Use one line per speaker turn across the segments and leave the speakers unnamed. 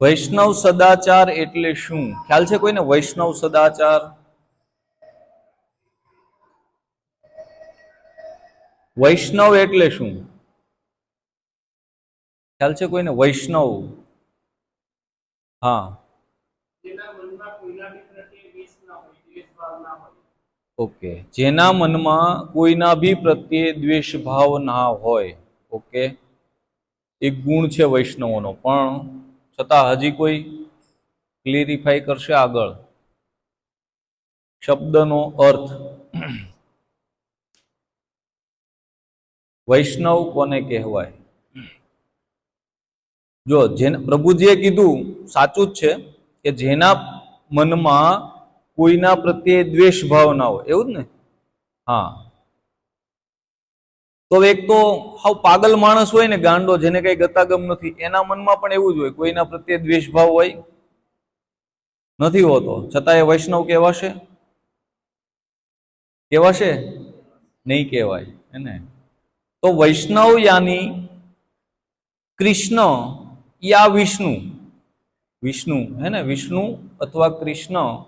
વૈષ્ણવ સદાચાર એટલે શું? ખ્યાલ છે કોઈને વૈષ્ણવ સદાચાર? વૈષ્ણવ એટલે શું ખ્યાલ છે કોઈને? વૈષ્ણવ, હા, ઓકે, જેના મનમાં કોઈના ભી પ્રત્યે દ્વેષ ભાવ ના હોય. ઓકે, એક ગુણ છે વૈષ્ણવોનો, પણ છતાં હજી કોઈ ક્લેરિફાઈ કરશે આગળ શબ્દનો અર્થ? વૈષ્ણવ કોને કહેવાય? જો જેને પ્રભુજીએ કીધું સાચું જ છે કે જેના મનમાં કોઈના પ્રત્યે દ્વેષ ભાવ ના હોય, એવું જ ને? હા, તો એક તો હાવ પાગલ માણસ હોય ને, ગાંડો, જેને કઈ ગતાગમ નથી, એના મનમાં પણ એવું જ હોય, કોઈના પ્રત્યે દ્વેષ ભાવ હોય નથી હોતો, છતાં એ વૈષ્ણવ કહેવાશે? કહેવાશે? નહીં કહેવાય, હે ને? તો વૈષ્ણવ યાની કૃષ્ણ યા વિષ્ણુ, વિષ્ણુ, હે ને? વિષ્ણુ અથવા કૃષ્ણ,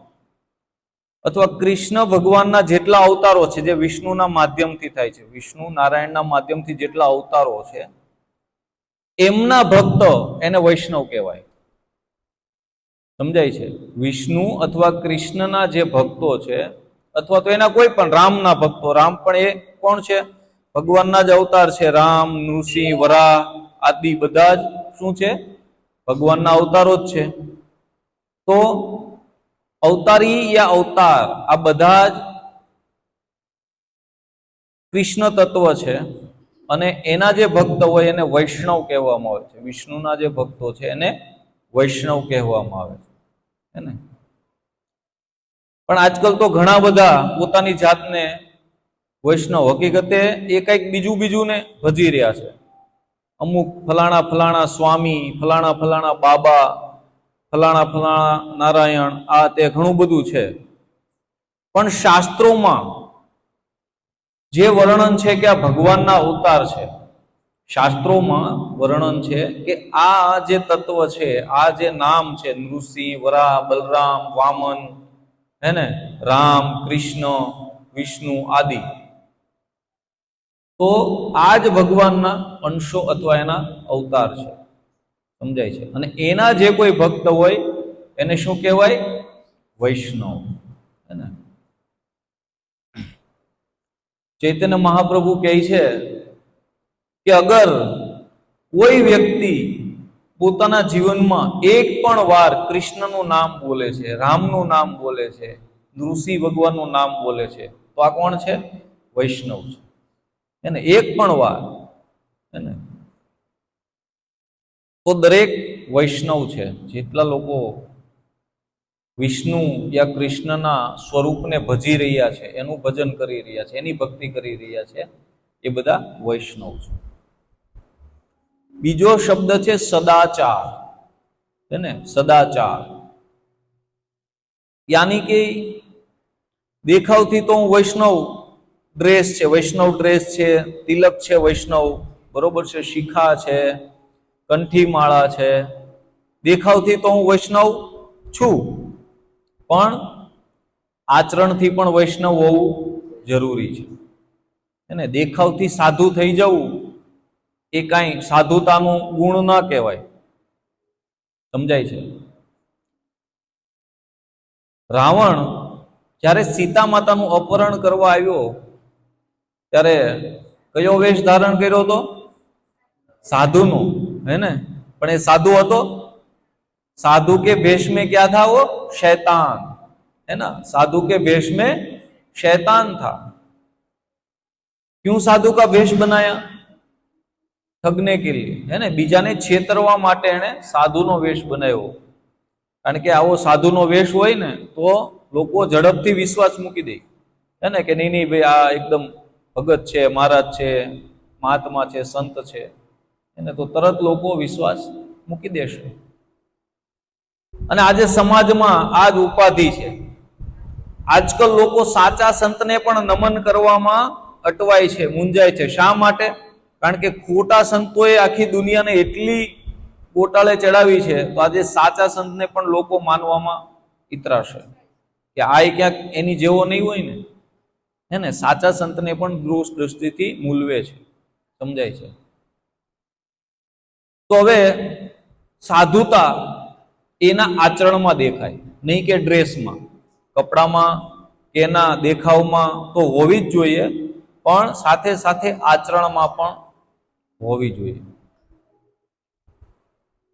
અથવા કૃષ્ણ ભગવાનના જેટલા અવતારો છે જે વિષ્ણુના માધ્યમથી થાય છે, વિષ્ણુ નારાયણના માધ્યમથી જેટલા અવતારો છે એમના ભક્ત એને વૈષ્ણવ કહેવાય. સમજાય છે? વિષ્ણુ અથવા કૃષ્ણના જે ભક્તો છે, અથવા તો એના કોઈ પણ રામના ભક્તો, રામ પણ એ કોણ છે? ભગવાનના જ અવતાર છે. રામ, નૃસિંહ, વરાહ આદિ બધા જ શું છે? ભગવાનના અવતારો જ છે. તો અવતારી યા અવતાર આ બધા જ કૃષ્ણ તત્વ છે, અને એના જે ભક્ત હોય એને વૈષ્ણવ કહેવામાં આવે છે. વિષ્ણુના જે ભક્તો છે એને વૈષ્ણવ કહેવામાં આવે છે, હે ને? પણ આજકાલ તો ઘણા બધા પોતાની જાતને વૈષ્ણવ, હકીકતે એ કંઈક બીજું ને ભજી રહ્યા છે. અમુક ફલાણા ફલાણા સ્વામી, ફલાણા ફલાણા બાબા, ફલાણા ફલાણા નારાયણ, આ તે ઘણું બધું છે. પણ શાસ્ત્રોમાં જે વર્ણન છે કે આ ભગવાનના અવતાર છે, શાસ્ત્રોમાં વર્ણન છે કે આ જે તત્વ છે, આ જે નામ છે, નૃસિંહ, વરાહ, બલરામ, વામન, હે ને, રામ, કૃષ્ણ, વિષ્ણુ આદિ, તો આ જ ભગવાનના અંશો અથવા એના અવતાર છે. સમજાય છે? અને એના જે કોઈ ભક્ત હોય એને શું કહેવાય? વૈષ્ણવ, હે ને? ચૈતન્ય મહાપ્રભુ કહે છે કે અગર કોઈ વ્યક્તિ પોતાના જીવનમાં એક પણ વાર કૃષ્ણનું નામ બોલે છે, રામનું નામ બોલે છે, નૃસિંહ ભગવાનનું નામ બોલે છે, તો આ કોણ છે? વૈષ્ણવ છે, હે ને? એક પણ વાર, હે ને? તો દરેક વૈષ્ણવ છે. જેટલા લોકો વિષ્ણુ યા કૃષ્ણના સ્વરૂપને ભજી રહ્યા છે, એનું ભજન કરી રહ્યા છે, એની ભક્તિ કરી રહ્યા છે, એ બધા વૈષ્ણવ છે. બીજો શબ્દ છે સદાચાર, છે ને? સદાચાર યાની કે દેખાવથી તો હું વૈષ્ણવ ડ્રેસ છે, વૈષ્ણવ ડ્રેસ છે, તિલક છે વૈષ્ણવ, બરોબર છે, શિખા છે, કંઠી માળા છે, દેખાવથી તો હું વૈષ્ણવ છું, પણ આચરણથી પણ વૈષ્ણવ હોવું જરૂરી છે, હે ને? દેખાવથી સાધુ થઈ જવું એ કાંઈ સાધુતાનું ગુણ ના કહેવાય. સમજાય છે? રાવણ જ્યારે સીતા માતાનું અપહરણ કરવા આવ્યો ત્યારે કયો વેશ ધારણ કર્યો હતો? साधु नो, है ना? पण ए साधु હતો? साधु के भेष में क्या था? वो शैतान, है ना? साधु के भेष में शैतान था. क्यों साधु का भेष बनाया? ठगने के लिए, है ना? बीजाने छेतरवा माटे एणे साधुनो वेश बनाव्यो. कारण के आवो साधुनो वेश होय ने तो लोको झड़पथी विश्वास मूकी दे, है ने? के नहीं भाई आ एकदम भगत छे, महाराज छे, महात्मा छे, संत छे, એને તો તરત લોકો વિશ્વાસ મૂકી દેશે. અને આજે સમાજમાં આ જ ઉપાધિ છે. આજકાલ લોકો સાચા સંતને પણ નમન કરવામાં અટવાય છે, મૂંઝાય છે. શા માટે? કારણ કે ખોટા સંતોએ આખી દુનિયાને એટલી ગોટાળે ચડાવી છે તો આજે સાચા સંતને પણ લોકો માનવામાં ઇતરાશે કે આ ક્યાંક એની જેવો નહીં હોય ને, હે ને? સાચા સંતને પણ દૃઢ દૃષ્ટિથી મૂલવે છે, સમજાય છે? તો હવે સાધુતા એના આચરણમાં દેખાય, નહીં કે ડ્રેસમાં, કપડામાં કે એના દેખાવમાં તો હોવી જ જોઈએ, પણ સાથે સાથે આચરણમાં પણ હોવી જોઈએ.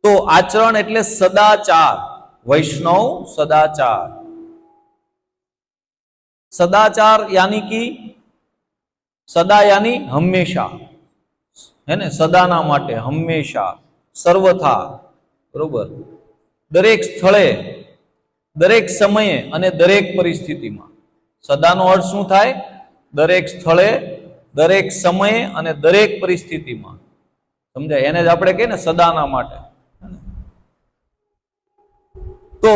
તો આચરણ એટલે સદાચાર, વૈષ્ણવ સદાચાર. સદાચાર यानी कि સદા यानी હંમેશા, હે ને? સદાના માટે, હંમેશા, સર્વથા, બરોબર? દરેક સ્થળે, દરેક સમયે અને દરેક પરિસ્થિતિમાં. સદાનો અર્થ શું થાય? દરેક સ્થળે, દરેક સમયે અને દરેક પરિસ્થિતિમાં, સમજાય? એને જ આપણે કહીએ ને સદાના માટે. તો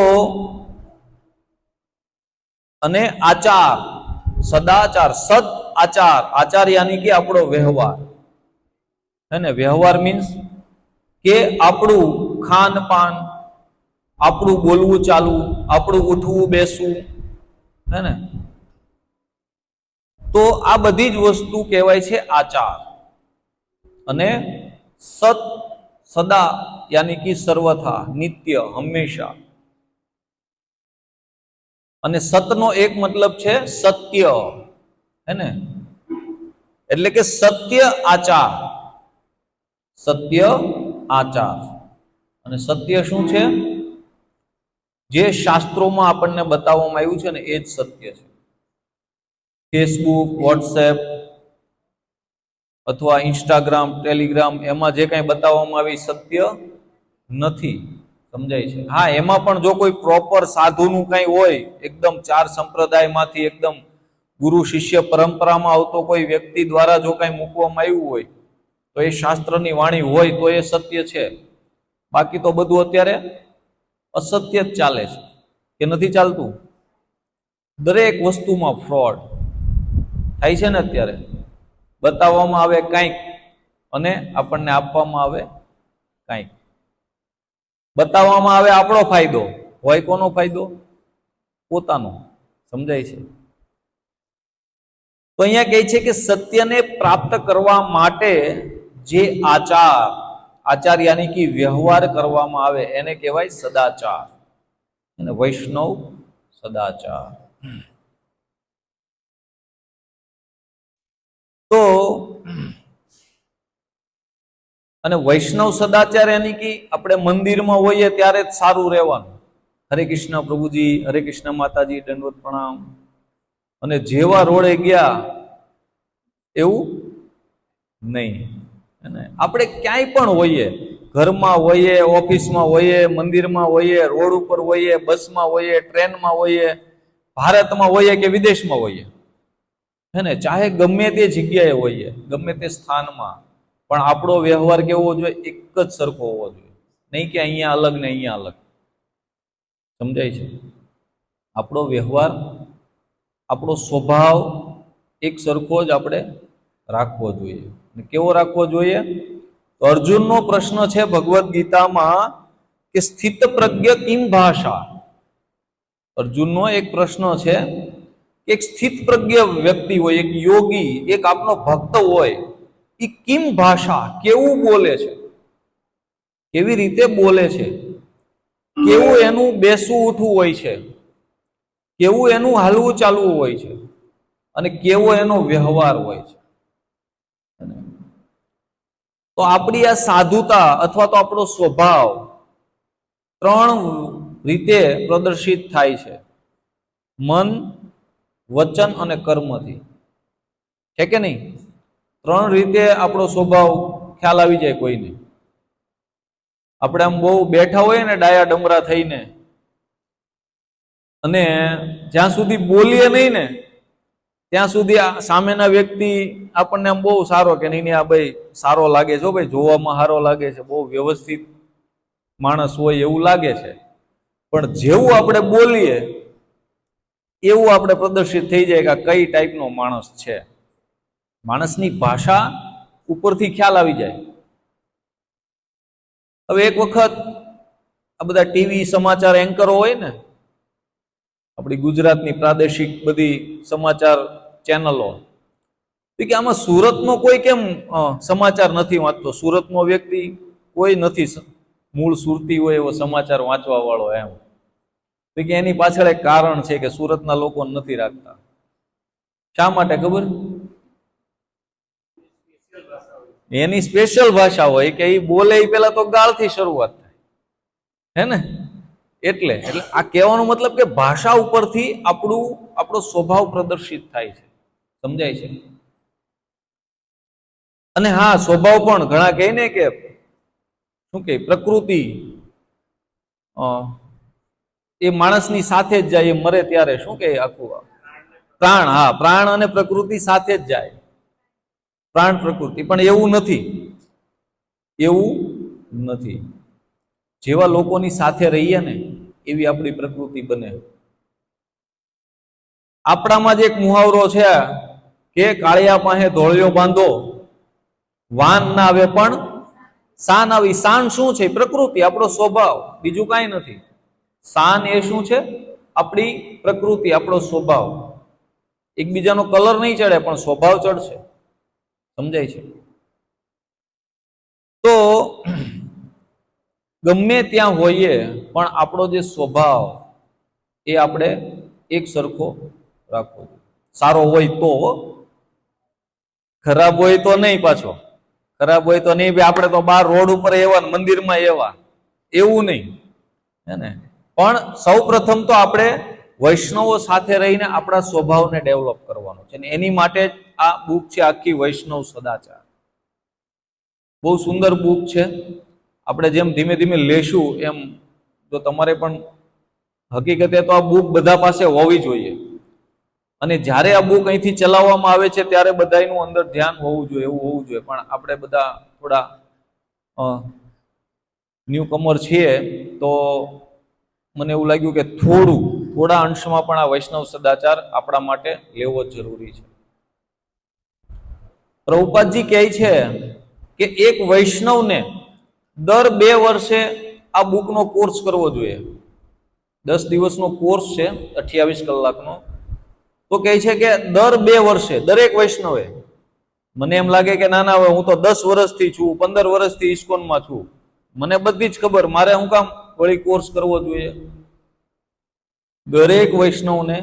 અને આચાર, સદાચાર, સદ આચાર. આચાર યાની કે આપણો વ્યવહાર, હે ને? વ્યવહાર મીન્સ કે આપણું ખાન પાન, આપણું બોલવું ચાલવું, આપણું ઉઠવું બેસવું, હે ને? તો આ બધી જ વસ્તુ કહેવાય છે આચાર. અને સત, સદા યાની કે સર્વથા, નિત્ય, હંમેશા. અને સતનો એક મતલબ છે સત્ય, હે ને? એટલે કે સત્ય આચાર, સત્ય આચાર. અને સત્ય શું છે? જે શાસ્ત્રોમાં આપણને બતાવવામાં આવ્યું છે ને એ જ સત્ય છે. ફેસબુક, વોટ્સએપ અથવા ઇન્સ્ટાગ્રામ, ટેલિગ્રામ, એમાં જે કંઈ બતાવવામાં આવે સત્ય નથી, સમજાય છે? હા, એમાં પણ જો કોઈ પ્રોપર સાધુનું કંઈ હોય, એકદમ ચાર સંપ્રદાયમાંથી એકદમ ગુરુ શિષ્ય પરંપરામાં આવતો કોઈ વ્યક્તિ દ્વારા જો કંઈ મૂકવામાં આવ્યું હોય તો એ શાસ્ત્રની વાણી હોય તો એ સત્ય છે. બાકી તો બધું અત્યારે અસત્ય જ ચાલે છે, કે નથી ચાલતું? દરેક વસ્તુમાં ફ્રોડ થાય છે ને અત્યારે. બતાવવામાં આવે કંઈક અને આપણને આપવામાં આવે કંઈક. બતાવવામાં આવે આપણો ફાયદો, હોય કોનો ફાયદો? પોતાનો, સમજાય છે? તો અહીંયા કહે છે કે સત્યને પ્રાપ્ત કરવા માટે જે આચાર, આચાર યાની કે વ્યવહાર કરવામાં આવે એને કહેવાય સદાચાર. અને વૈષ્ણવ સદાચાર. તો અને વૈષ્ણવ સદાચાર યાની કે આપણે મંદિરમાં હોઈએ ત્યારે જ સારું રહેવાનું. હરે કૃષ્ણ પ્રભુજી, હરે કૃષ્ણ માતાજી, દંડવત પ્રણામ. અને જેવા રોડે ગયા એવું નહીં. આપણે ક્યાંય પણ હોઈએ, ઘરમાં હોઈએ, ઓફિસમાં હોઈએ, મંદિરમાં હોઈએ, રોડ ઉપર હોઈએ, બસમાં હોઈએ, ટ્રેનમાં હોઈએ, ભારતમાં હોઈએ કે વિદેશમાં હોઈએ, હે ને? ચાહે ગમે તે જગ્યાએ હોઈએ, ગમે તે સ્થાનમાં, પણ આપણો વ્યવહાર કેવો જોઈએ? એક જ સરખો હોવો જોઈએ, નહીં કે અહીંયા અલગ ને અહીંયા અલગ, સમજાય છે? આપણો વ્યવહાર, આપણો સ્વભાવ એક સરખો જ આપણે રાખવો જોઈએ. કેવો રાખવો જોઈએ? તો અર્જુનનો પ્રશ્ન છે ભગવદ્ ગીતામાં કે સ્થિત પ્રજ્ઞ કિમ ભાષા. અર્જુનનો એક પ્રશ્ન છે કે એક સ્થિત પ્રજ્ઞ વ્યક્તિ હોય, એક યોગી, એક આપનો ભક્ત હોય, એ કિમ ભાષા, કેવું બોલે છે, કેવી રીતે બોલે છે, કેવું એનું બેસવું ઉઠવું હોય છે, કેવું એનું હાલવું ચાલવું હોય છે, અને કેવો એનો વ્યવહાર હોય છે. તો આપણી આ સાધુતા અથવા તો આપણો સ્વભાવ ત્રણ રીતે પ્રદર્શિત થાય છે: મન, વચન અને કર્મથી. છે કે નહીં? ત્રણ રીતે આપણો સ્વભાવ ખ્યાલ આવી જાય કોઈને. આપણે આમ બહુ બેઠા હોય ને ડાયા ડમરા થઈને, અને જ્યાં સુધી બોલીએ નહીં ને ત્યાં સુધી સામેના વ્યક્તિ આપણને આમ બહુ સારો કે નહીં, આ ભાઈ સારો લાગે છે, ભાઈ જોવામાં સારો લાગે છે, બહુ વ્યવસ્થિત માણસ હોય એવું લાગે છે. પણ જેવું આપણે બોલીએ એવું આપણે પ્રદર્શિત થઈ જાય કે કઈ ટાઈપનો માણસ છે. માણસની ભાષા ઉપરથી ખ્યાલ આવી જાય. હવે એક વખત આ બધા ટીવી સમાચાર એન્કરો હોય ને, આપણી ગુજરાતની પ્રાદેશિક બધી સમાચાર ચેનલો, કે આમાં સુરતનો કોઈ કેમ સમાચાર નથી વાંચતો, સુરતનો વ્યક્તિ કોઈ નથી મૂળ સુરતી હોય એવો સમાચાર વાંચવા વાળો, એમ કે એની પાછળ એક કારણ છે કે સુરતના લોકો નથી રાખતા. શા માટે ખબર? એની સ્પેશિયલ ભાષા હોય કે એ બોલે એ પેલા તો ગાળથી શરૂઆત થાય, હે ને? એટલે આ કહેવાનો મતલબ કે ભાષા ઉપરથી આપણો સ્વભાવ પ્રદર્શિત થાય છે. સમજાય છે? અને હા, સ્વભાવ પણ ઘણા કહે ને કે શું કે પ્રકૃતિ એ માણસની સાથે જ જાય, એ મરે ત્યારે શું કે આખું પ્રાણ, હા, પ્રાણ અને પ્રકૃતિ સાથે જ જાય, પ્રાણ પ્રકૃતિ. પણ એવું નથી, એવું નથી. જેવા લોકોની સાથે રહીએ ને એવી આપણી પ્રકૃતિ બને. આપણામાં જ એક મુહાવરો છે કે કાળિયા પાસે ધોળિયો બાંધો, વાન ના આવે પણ શાન આવી. શાન શું છે? પ્રકૃતિ, આપણો સ્વભાવ, બીજું કાંઈ નથી. શાન એ શું છે? આપણી પ્રકૃતિ, આપણો સ્વભાવ. એકબીજાનો કલર નહીં ચડે પણ સ્વભાવ ચડશે. સમજાય છે? તો ગમે ત્યાં હોઈએ પણ આપણો જે સ્વભાવ એ આપણે એક સરખો રાખવો. સારો હોય તો, ખરાબ હોય તો નહીં. પાછો ખરાબ હોય તો નહીં. આપણે તો બહાર રોડ ઉપર એવા, મંદિરમાં એવા, એવું નહીં, હે ને? પણ સૌ પ્રથમ તો આપણે વૈષ્ણવો સાથે રહીને આપણા સ્વભાવને ડેવલપ કરવાનો છે. એની માટે જ આ બુક છે આખી, વૈષ્ણવ સદાચાર. બહુ સુંદર બુક છે. આપણે જેમ ધીમે ધીમે લેશું એમ, જો તમારે પણ હકીકતે તો આ બુક બધા પાસે હોવી જોઈએ. અને જ્યારે આ બુક અહીંથી ચલાવવામાં આવે છે ત્યારે બધાનું અંદર ધ્યાન હોવું જોઈએ, એવું હોવું જોઈએ. પણ આપણે બધા થોડા ન્યૂ કમર છીએ, તો મને એવું લાગ્યું કે થોડા અંશમાં પણ આ વૈષ્ણવ સદાચાર આપણા માટે લેવો જ જરૂરી છે. પ્રભુપાદજી કહે છે કે એક વૈષ્ણવને દર 2 વર્ષે આ બુકનો કોર્સ કરવો જોઈએ. 10 દિવસનો કોર્સ છે, 28 કલાકનો. તો કહે છે કે દર 2 વર્ષે દરેક વૈષ્ણવે, મને એમ લાગે કે ના હવે હું તો 10 વર્ષથી છું, 15 વર્ષથી ઇસ્કોનમાં છું, મને બધી જ ખબર, મારે હું કામ વળી કોર્સ કરવો જોઈએ? દરેક વૈષ્ણવને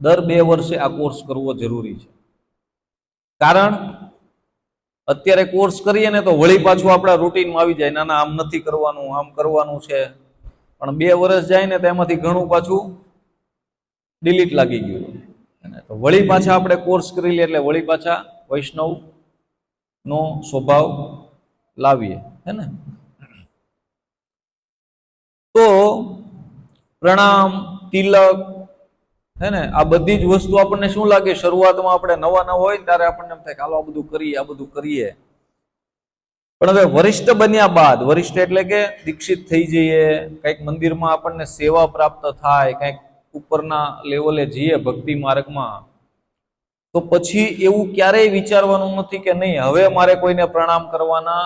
દર 2 વર્ષે આ કોર્સ કરવો જરૂરી છે. કારણ અત્યારે કોર્સ કરીએ ને તો વળી પાછું આપણા રૂટીનમાં આવી જાય, ના આમ નથી કરવાનું, આમ કરવાનું છે. પણ 2 વર્ષ જાય ને તો એમાંથી ઘણું પાછું ડિલીટ લાગી ગયું. તો વળી પાછા આપણે કોર્સ કરી લઈએ એટલે વળી પાછા વૈષ્ણવ નો સ્વભાવ લાવીએ, હે ને? તો પ્રણામ, તિલક, હે ને, આ બધી જ વસ્તુ આપણને શું લાગે? શરૂઆતમાં આપણે નવા હોય ત્યારે આપણને એમ થાય કે હાલો આ બધું કરીએ. પણ હવે વરિષ્ઠ બન્યા બાદ, વરિષ્ઠ એટલે કે દીક્ષિત થઈ જઈએ, કંઈક મંદિરમાં આપણને સેવા પ્રાપ્ત થાય, કંઈક ઉપરના લેવલે જઈએ ભક્તિ માર્ગમાં, તો પછી એવું ક્યારેય વિચારવાનું નથી કે નહીં હવે મારે કોઈને પ્રણામ કરવાના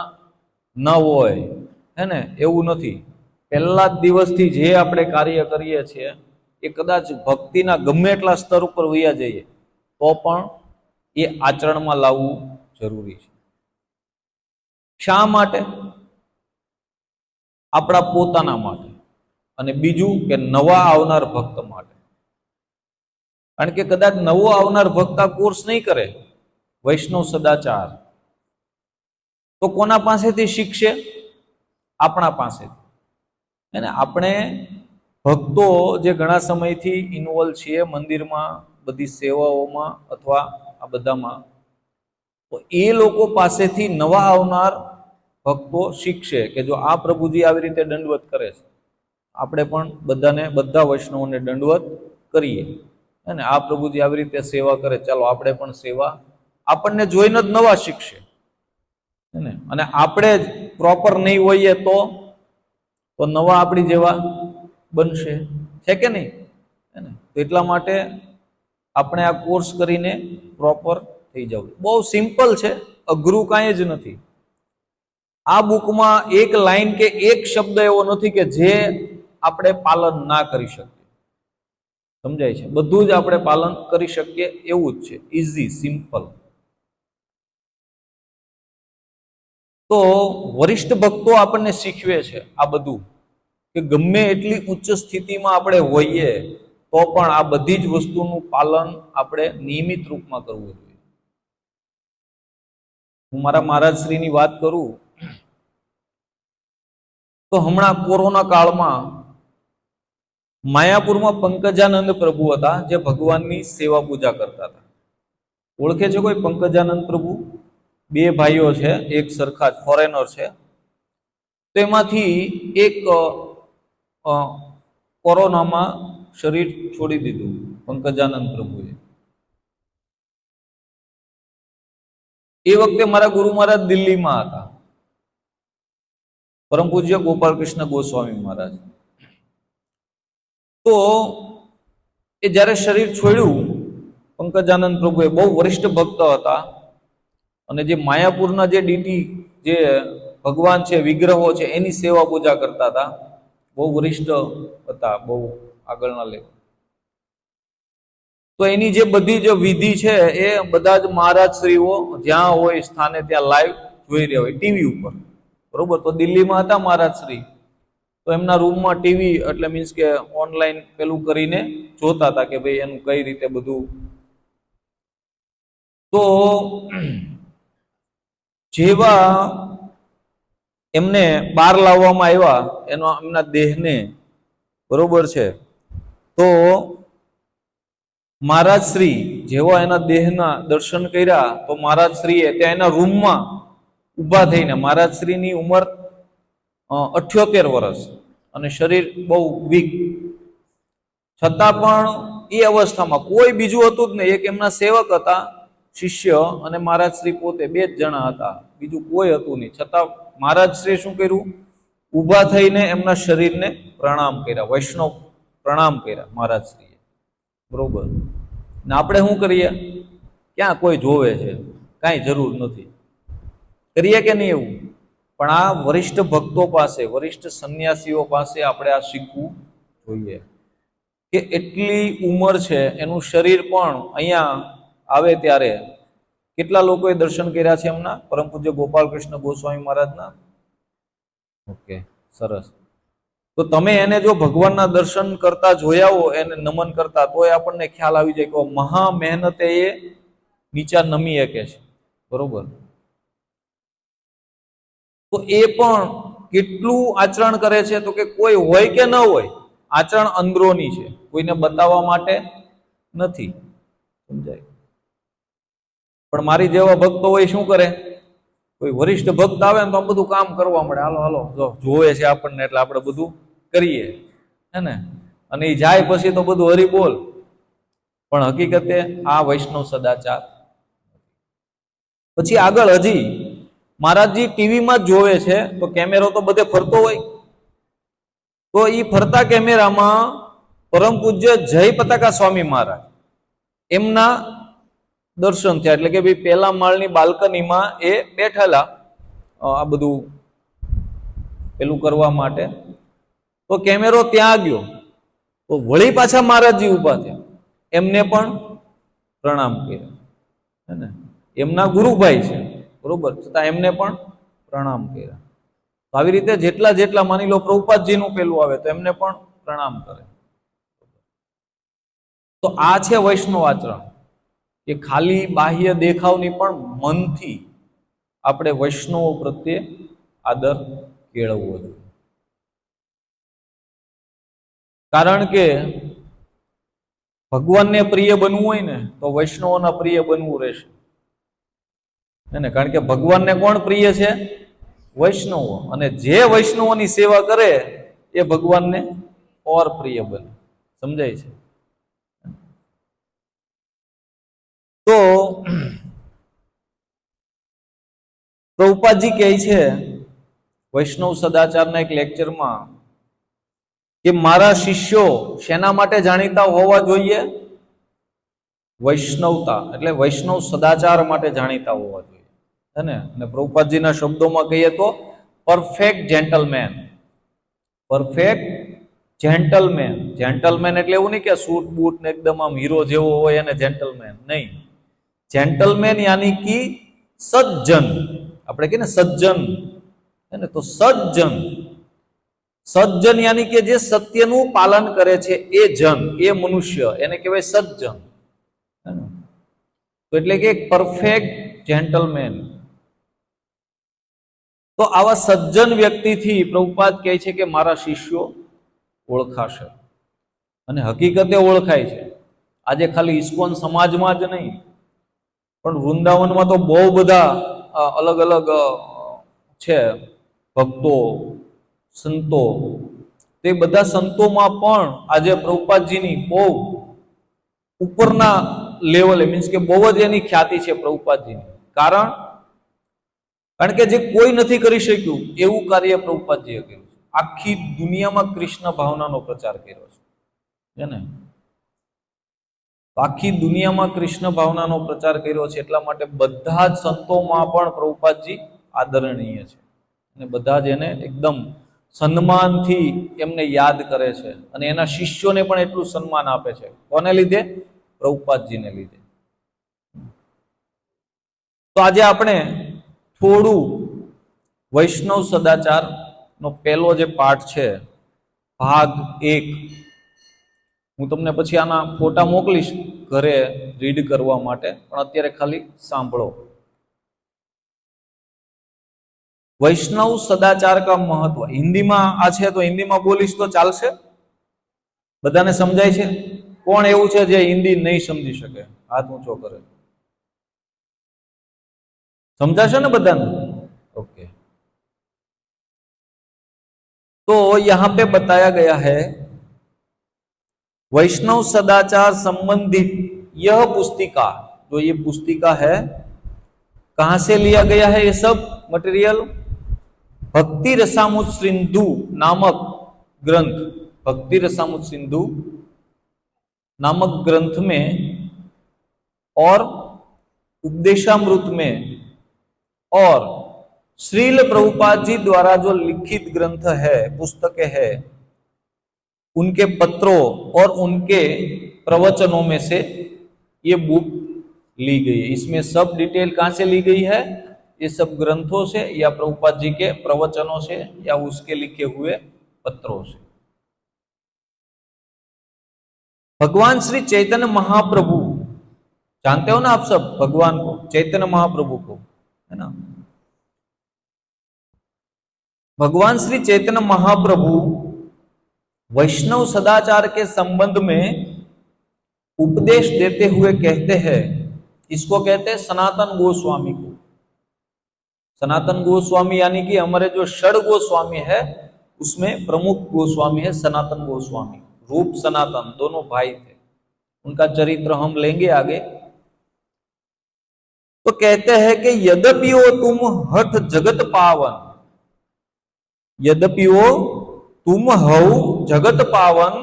ન હોય, હે ને? એવું નથી. પહેલા જ દિવસથી જે આપણે કાર્ય કરીએ છીએ એ કદાચ ભક્તિના ગમે એટલા સ્તર ઉપર વયા જઈએ તો પણ એ આચરણમાં લાવવું જરૂરી છે. શા માટે? આપણા પોતાના માટે, અને બીજું કે નવા આવનાર ભક્ત માટે. કારણ કે કદાચ નવો આવનાર ભક્ત આ કોર્સ નહીં કરે વૈષ્ણવ સદાચાર, તો કોના પાસેથી શીખશે? આપણા પાસેથી. અને આપણે ભક્તો જે ઘણા સમયથી ઇન્વોલ્વ છીએ મંદિરમાં, બધી સેવાઓમાં અથવા આ બધામાં, તો એ લોકો પાસેથી નવા આવનાર ભક્તો શીખશે કે જો આ પ્રભુજી આવી રીતે દંડવત કરે છે, આપણે પણ બધા વૈષ્ણવોને દંડવત કરીએ. અને આ પ્રભુજી આવી રીતે સેવા કરે, ચાલો આપણે પણ સેવા. આપણને જોઈને જ નવા શીખશે. અને આપણે જ પ્રોપર નહીં હોઈએ તો નવા આપણી જેવા બનશે, છે કે નહીં? એટલા માટે આપણે આ કોર્સ કરીને પ્રોપર થઈ જવું. બહુ સિમ્પલ છે, અઘરું કાંઈ જ નથી. આ બુકમાં એક લાઈન કે એક શબ્દ એવો નથી કે જે આપણે પાલન ના કરી શકીએ. સમજાય છે? બધું જ આપણે પાલન કરી શકીએ એવું જ છે, ઇઝી, સિમ્પલ. તો વરિષ્ઠ ભક્તો આપણને શીખવે છે આ બધું, કે ગમે એટલી ઉચ્ચ સ્થિતિમાં આપણે હોઈએ તો પણ આ બધી જ વસ્તુનું પાલન આપણે નિયમિત રૂપમાં કરવું જોઈએ. હું મારા મહારાજશ્રીની વાત કરું તો હમણાં કોરોના કાળમાં માયાપુરમાં પંકજાનંદ પ્રભુ હતા, જે ભગવાનની સેવા પૂજા કરતા હતા. ઓળખે છે કોઈ પંકજાનંદ પ્રભુ? બે ભાઈઓ છે, એક સરખા ફોરેનર છે. તેમાંથી એક કોરોનામાં શરીર છોડી દીધું, પંકજાનંદ પ્રભુએ. એ વખતે મારા ગુરુ મહારાજ દિલ્હીમાં હતા, પરમ પૂજ્ય ગોપાલકૃષ્ણ ગોસ્વામી મહારાજ. તો એ જ્યારે શરીર છોડ્યું, પંકજાનંદ પ્રભુએ, બહુ વરિષ્ઠ ભક્ત હતા, અને જે માયાપુરના જે ડીટી, જે ભગવાન છે, વિગ્રહો છે, એની સેવા પૂજા કરતા હતા. બહુ વરિષ્ઠ હતા, બહુ આગળના લેવલ. તો એની જે બધી જ વિધિ છે એ બધા જ મહારાજ શ્રીઓ જ્યાં હોય સ્થાને ત્યાં લાઈવ જોઈ રહ્યા હોય, ટીવી ઉપર. બરોબર? તો દિલ્હીમાં હતા મહારાજ શ્રી, તો એમના રૂમમાં ટીવી, એટલે મીન્સ કે ઓનલાઈન પેલું કરીને જોતા હતા કે ભાઈ એનું કઈ રીતે બધું. તો જેવા એમને બહાર લાવવામાં આવ્યા એમના દેહને, બરોબર છે, તો મહારાજ શ્રી જેવા એના દેહના દર્શન કર્યા તો મહારાજ શ્રીએ ત્યાં એના રૂમમાં ઊભા થઈને, મહારાજ શ્રીની ઉંમર 78 વર્ષ અને શરીર બહુ વીક, છતાં પણ એ અવસ્થામાં કોઈ બીજું હતું જ નહીં. એક એમના સેવક હતા, શિષ્ય, અને મહારાજ શ્રી પોતે, બે જ જણા હતા, બીજું કોઈ હતું નહીં. છતાં મહારાજ શ્રી શું કર્યું? ઊભા થઈને એમના શરીરને પ્રણામ કર્યા, વૈષ્ણવ પ્રણામ કર્યા મહારાજ શ્રીએ. બરોબર? ને આપણે શું કરીએ? ક્યાં કોઈ જોવે છે? કાંઈ જરૂર નથી. કરીએ કે નહીં એવું? પણ આ વરિષ્ઠ ભક્તો પાસે, વરિષ્ઠ સંન્યાસીઓ પાસે આપણે આ શીખવું જોઈએ કે એટલી ઉંમર છે, એનું શરીર પણ અહીંયા આવે ત્યારે કેટલા લોકોએ દર્શન કર્યા છે એમના, પરમ પૂજ્ય ગોપાલકૃષ્ણ ગોસ્વામી મહારાજના? ઓકે, સરસ. તો તમે એને જો ભગવાનના દર્શન કરતા જોયા હો, એને નમન કરતા, તો આપણને ખ્યાલ આવી જાય કે મહા મહેનતે એ નીચા નમી શકે છે. બરોબર? તો એ પણ કેટલું આચરણ કરે છે, તો કે કોઈ હોય કે ન હોય, આચરણ અંદરોની છે, કોઈને બતાવવા માટે નથી. સમજાય? પણ મારી જેવા ભક્તો હોય શું કરે? કોઈ વરિષ્ઠ ભક્ત આવે ને તો બધું કામ કરવા મળે, હાલો હાલો, જો જોવે છે આપણને એટલે આપણે બધું કરીએ, હે ને? અને એ જાય પછી તો બધું હરી બોલ. પણ હકીકતે આ વૈષ્ણવ સદાચાર. પછી આગળ હજી મહારાજજી ટીવીમાં જ જોવે છે, તો કેમેરો તો બધે ફરતો હોય, તો એ ફરતા કેમેરામાં પરમ પૂજ્ય જય પતાકા સ્વામી મહારાજ એમના દર્શન થયા. એટલે કે ભાઈ પહેલા માળની બાલ્કનીમાં એ બેઠેલા આ બધું પેલું કરવા માટે. તો કેમેરો ત્યાં ગયો, તો વળી પાછા મહારાજજી ઉભા થયા, એમને પણ પ્રણામ કર્યા, હે ને? એમના ગુરુભાઈ છે, બરોબર, છતાં એમને પણ પ્રણામ કર્યા. તો આવી રીતે જેટલા જેટલા, માની લો પ્રભુપાદજીનું પેલું આવે તો એમને પણ પ્રણામ કરે. તો આ છે વૈષ્ણવ આચરણ, કે ખાલી બાહ્ય દેખાવની પણ મનથી આપણે વૈષ્ણવો પ્રત્યે આદર કેળવવો જોઈએ. કારણ કે ભગવાનને પ્રિય બનવું હોય ને તો વૈષ્ણવોના પ્રિય બનવું રહેશે. કારણ કે ભગવાનને કોણ પ્રિય છે? વૈષ્ણવો. અને જે વૈષ્ણવોની સેવા કરે એ ભગવાનને ઓર પ્રિય બને. સમજાય છે? તો પ્રભુપાદજી કહે છે વૈષ્ણવ સદાચારના એક લેક્ચરમાં કે મારા શિષ્યો શેના માટે જાણીતા હોવા જોઈએ? વૈષ્ણવતા, એટલે વૈષ્ણવ સદાચાર માટે જાણીતા હોવા જોઈએ, હે ને? અને પ્રભુપાદજીના શબ્દોમાં કહીએ તો perfect gentleman. Perfect gentleman. Gentleman એટલે એવું નહીં કે સૂટ બૂટ ને એકદમ આમ હીરો જેવો હોય એને જેન્ટલમેન નહીં. જેન્ટલમેન યાની કે સજ્જન. આપણે કહીએ ને સજ્જન, ને તો સજ્જન. સજ્જન યાની કે જે સત્યનું પાલન કરે છે એ જન, એ મનુષ્ય, એને કહેવાય સજ્જન. તો એટલે કે પરફેક્ટ જેન્ટલમેન. તો આવા સજ્જન વ્યક્તિથી પ્રભુપાદ કહે છે કે મારા શિષ્યો ઓળખાશે, અને હકીકતે ઓળખાય છે. આજે ખાલી ઇસ્કોન સમાજમાં જ નહીં, પણ વૃંદાવનમાં તો બહુ બધા અલગ અલગ છે ભક્તો, સંતો. તે બધા સંતોમાં પણ આજે પ્રભુપાદજીની બહુ ઉપરના લેવલે, મીન્સ કે બહુ જ એની ખ્યાતિ છે પ્રભુપાદજીની. કારણ કે જે કોઈ નથી કરી શક્યું એવું કાર્ય પ્રભુપાદજીએ કર્યું છે. આખી દુનિયામાં કૃષ્ણ ભાવનાનો પ્રચાર કર્યો છે ને. આખી દુનિયામાં કૃષ્ણ ભાવનાનો પ્રચાર કર્યો છે, એટલા માટે બધા જ સંતોમાં પણ પ્રભુપાદજી આદરણીય છે, અને બધા જ એને એકદમ સન્માનથી એમને યાદ કરે છે, અને એના શિષ્યોને પણ એટલું સન્માન આપે છે. કોને લીધે? પ્રભુપાદજીને લીધે. તો આજે આપણે થોડું વૈષ્ણવ સદાચાર નો પહેલો જે પાઠ છે, ભાગ 1, હું તમને પછી આના ફોટા મોકલીશ ઘરે રીડ કરવા માટે, પણ અત્યારે ખાલી સાંભળો. વૈષ્ણવ સદાચાર કા મહત્વ. હિન્દીમાં આ છે તો હિન્દીમાં બોલીશ તો ચાલશે? બધાને સમજાય છે? કોણ એવું છે જે હિન્દી નહીં સમજી શકે? હાથ ઊંચો કરે. समझा ना बदन? ओके. तो यहां पे बताया गया है वैष्णव सदाचार संबंधित यह पुस्तिका, जो ये पुस्तिका है कहां से लिया गया है ये सब मटेरियल? भक्ति रसामृत सिंधु नामक ग्रंथ, भक्ति रसामृत सिंधु नामक ग्रंथ में और उपदेशामृत में और श्रील प्रभुपाद जी द्वारा जो लिखित ग्रंथ है, पुस्तकें है, उनके पत्रों और उनके प्रवचनों में से ये बुक ली गई है. इसमें सब डिटेल कहां से ली गई है? ये सब ग्रंथों से या प्रभुपाद जी के प्रवचनों से या उसके लिखे हुए पत्रों से. भगवान श्री चैतन्य महाप्रभु, जानते हो ना आप सब भगवान को, चैतन्य महाप्रभु को, है ना? भगवान श्री चैतन्य महाप्रभु वैष्णव सदाचार के संबंध में उपदेश देते हुए कहते हैं, इसको कहते हैं सनातन गोस्वामी को. सनातन गोस्वामी यानी कि हमारे जो षड गोस्वामी है उसमें प्रमुख गोस्वामी है सनातन गोस्वामी. रूप सनातन दोनों भाई थे, उनका चरित्र हम लेंगे आगे. तो कहते हैं कि यद्यपि वो तुम हठ जगत पावन, यद्यपि वो तुम हऊ जगत पावन,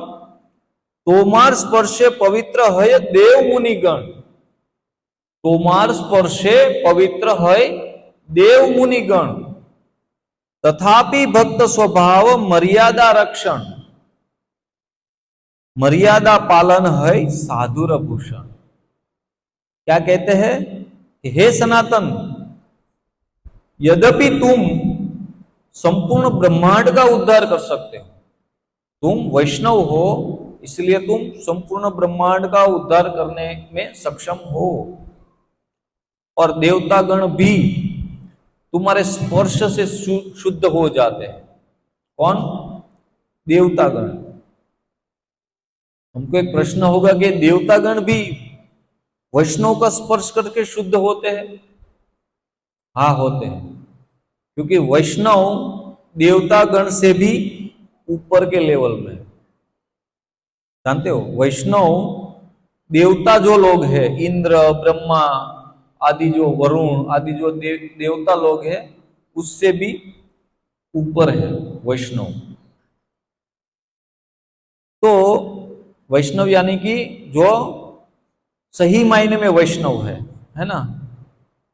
तोमार स्पर्शे पवित्र है देव मुनिगण. तोमार स्पर्शे पवित्र है देव मुनिगण, तथापि भक्त स्वभाव मर्यादा रक्षण, मर्यादा पालन है साधुर भूषण. क्या कहते हैं? हे सनातन, यद्यपि तुम संपूर्ण ब्रह्मांड का उद्धार कर सकते हो, तुम वैष्णव हो इसलिए तुम संपूर्ण ब्रह्मांड का उद्धार करने में सक्षम हो, और देवतागण भी तुम्हारे स्पर्श से शुद्ध हो जाते हैं. कौन? देवतागण. हमको एक प्रश्न होगा कि देवतागण भी वैष्णव का स्पर्श करके शुद्ध होते हैं? हाँ, होते हैं, क्योंकि वैष्णव देवतागण से भी ऊपर के लेवल में. जानते हो, वैष्णव देवता जो लोग हैं, इंद्र, ब्रह्मा आदि, जो वरुण आदि जो देवता लोग हैं, उससे भी ऊपर है वैष्णव. तो वैष्णव यानी कि जो सही मायने में वैष्णव है ना.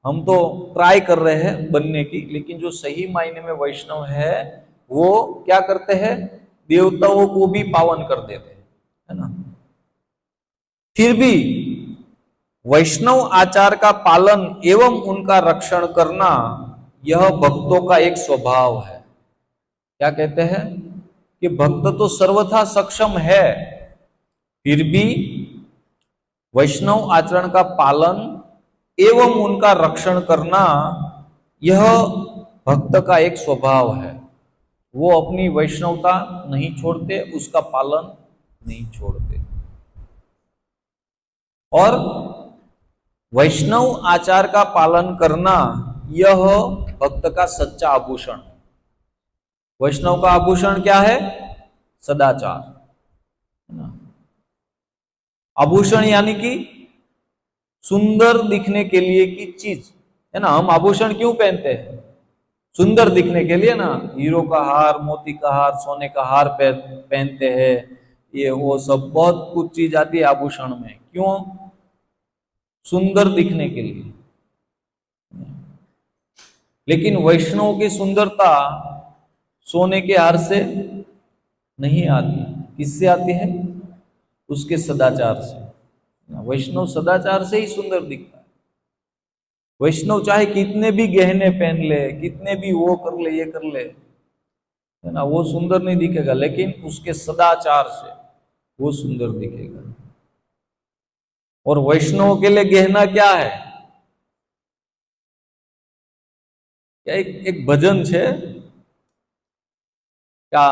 हम तो ट्राई कर रहे हैं बनने की, लेकिन जो सही मायने में वैष्णव है वो क्या करते हैं, देवताओं को भी पावन कर देते हैं, है ना। फिर भी वैष्णव आचार का पालन एवं उनका रक्षण करना यह भक्तों का एक स्वभाव है। क्या कहते हैं कि भक्त तो सर्वथा सक्षम है, फिर भी वैष्णव आचरण का पालन एवं उनका रक्षण करना यह भक्त का एक स्वभाव है। वो अपनी वैष्णवता नहीं छोड़ते, उसका पालन नहीं छोड़ते। और वैष्णव आचार का पालन करना यह भक्त का सच्चा आभूषण। वैष्णव का आभूषण क्या है? सदाचार, है ना। आभूषण यानी कि सुंदर दिखने के लिए की चीज, है ना। हम आभूषण क्यों पहनते हैं? सुंदर दिखने के लिए ना। हीरो का हार, मोती का हार, सोने का हार पहनते हैं, ये वो सब बहुत कुछ चीज आती है आभूषण में। क्यों? सुंदर दिखने के लिए। लेकिन वैष्णव की सुंदरता सोने के हार से नहीं आती। किससे आती है? उसके सदाचार से। वैष्णव सदाचार से ही सुंदर दिखता है। वैष्णव चाहे कितने भी गहने पहन ले, कितने भी वो कर ले, ये कर ले, है ना, वो सुंदर नहीं दिखेगा, लेकिन उसके सदाचार से वो सुंदर दिखेगा। और वैष्णव के लिए गहना क्या है? क्या एक भजन છે क्या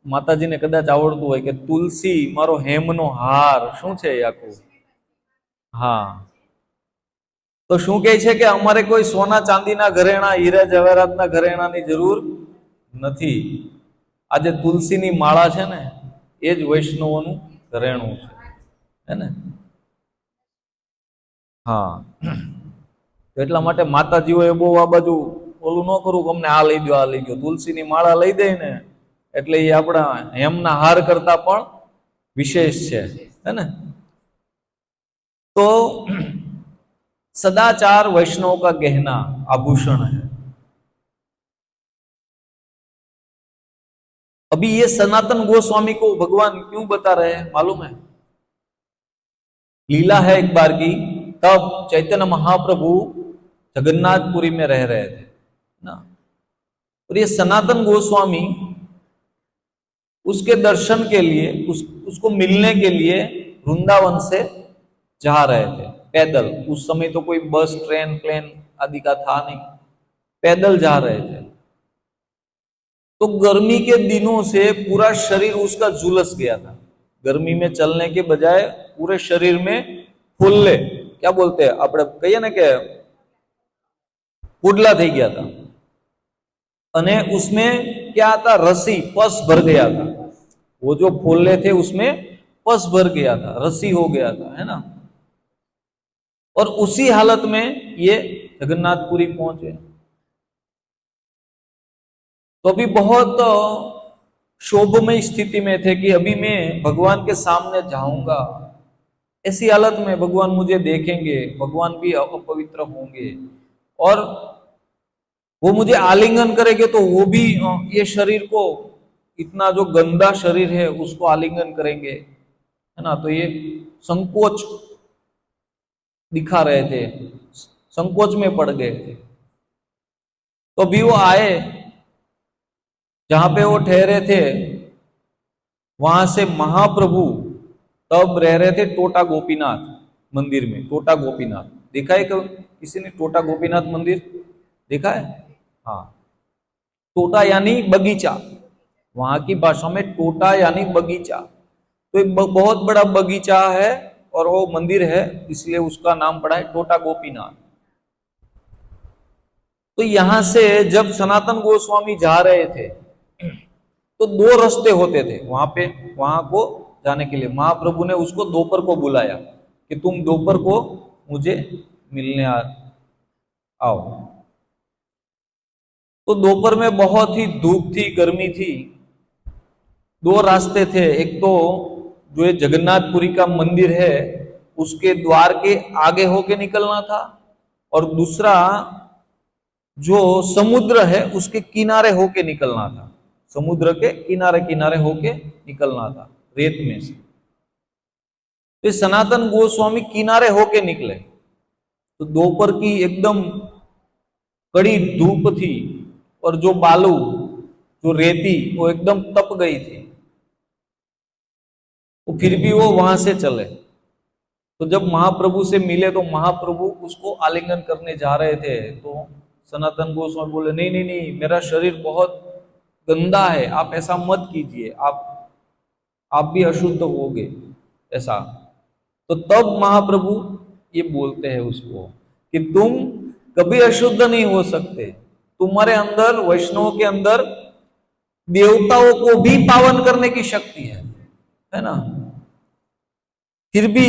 માતાજીને કદાચ આવડતું હોય કે તુલસી મારો હેમનો હાર, શું છે એ આખું? હા, તો શું કહે છે કે અમારે કોઈ સોના ચાંદીના ઘરેણા, હીરા જવાહરાતના ઘરેણાની જરૂર નથી। આ જે તુલસીની માળા છે ને એ જ વૈષ્ણવોનું ઘરેણું છે, હે ને। હા, એટલા માટે માતાજીઓએ બહુ આ બાજુ ઓલું ન કરું કે અમને આ લઈ દો, આ લઈ દો। તુલસીની માળા લઈ દે ને એટલે એ આપણા હેમના હાર કરતા પણ વિશેષ છે, है ना। तो सदाचार वैष्णव का गहना आभूषण है। अभी ये सनातन गोस्वामी को भगवान क्यों बता रहे हैं मालूम है? लीला है एक बार की, तब चैतन्य महाप्रभु जगन्नाथपुरी में रह रहे थे ना, और ये सनातन गोस्वामी उसके दर्शन के लिए, उसको मिलने के लिए वृंदावन से जा रहे थे पैदल। उस समय तो कोई बस, ट्रेन, प्लेन आदि का था नहीं, पैदल जा रहे थे। तो गर्मी के दिनों से पूरा शरीर उसका झुलस गया था। गर्मी में चलने के बजाय पूरे शरीर में फूले, क्या बोलते हैं આપણે કહીએ ને કે पुडला થઈ ગયા था। अने उसमें क्या था? रसी, पस भर गया था। वो जो फूले थे उसमें पस भर गया था, रसी हो गया था, है ना। और उसी हालत में ये जगन्नाथपुरी पहुंचे। तो अभी बहुत शोभमय स्थिति में थे कि अभी मैं भगवान के सामने जाऊंगा, ऐसी हालत में भगवान मुझे देखेंगे, भगवान भी अपवित्र होंगे और वो मुझे आलिंगन करेंगे, तो वो भी ये शरीर को, इतना जो गंदा शरीर है उसको आलिंगन करेंगे, है ना। तो ये संकोच दिखा रहे थे, संकोच में पड़ गए थे। तो भी वो आए, जहां पे वो ठहरे थे वहां से महाप्रभु तब रह रहे थे टोटा गोपीनाथ मंदिर में। टोटा गोपीनाथ देखा है किसी ने? टोटा गोपीनाथ मंदिर देखा है? हाँ, टोटा यानी बगीचा, वहां की भाषा में टोटा यानी बगीचा। तो एक बहुत बड़ा बगीचा है और वो मंदिर है, इसलिए उसका नाम पड़ा है टोटा गोपीनाथ। तो यहां से जब सनातन गोस्वामी जा रहे थे तो दो रास्ते होते थे वहां पे, वहां को जाने के लिए। महाप्रभु ने उसको दोपहर को बुलाया कि तुम दोपहर को मुझे मिलने आओ। तो दोपहर में बहुत ही धूप थी, गर्मी थी। दो रास्ते थे, एक तो जो ये जगन्नाथपुरी का मंदिर है उसके द्वार के आगे होके निकलना था, और दूसरा जो समुद्र है उसके किनारे होके निकलना था, समुद्र के किनारे किनारे होके निकलना था रेत में से। तो सनातन गोस्वामी किनारे होके निकले तो दोपहर की एकदम कड़ी धूप थी और जो बालू जो रेती वो एकदम तप गई थी, तो फिर भी वो वहां से चले। तो जब महाप्रभु से मिले तो महाप्रभु उसको आलिंगन करने जा रहे थे तो सनातन गोस्वामी बोले नहीं नहीं नहीं, मेरा शरीर बहुत गंदा है, आप ऐसा मत कीजिए, आप भी अशुद्ध होगे ऐसा। तो तब महाप्रभु ये बोलते हैं उसको कि तुम कभी अशुद्ध नहीं हो सकते, तुम्हारे अंदर वैष्णव के अंदर देवताओं को भी पावन करने की शक्ति है ना, फिर भी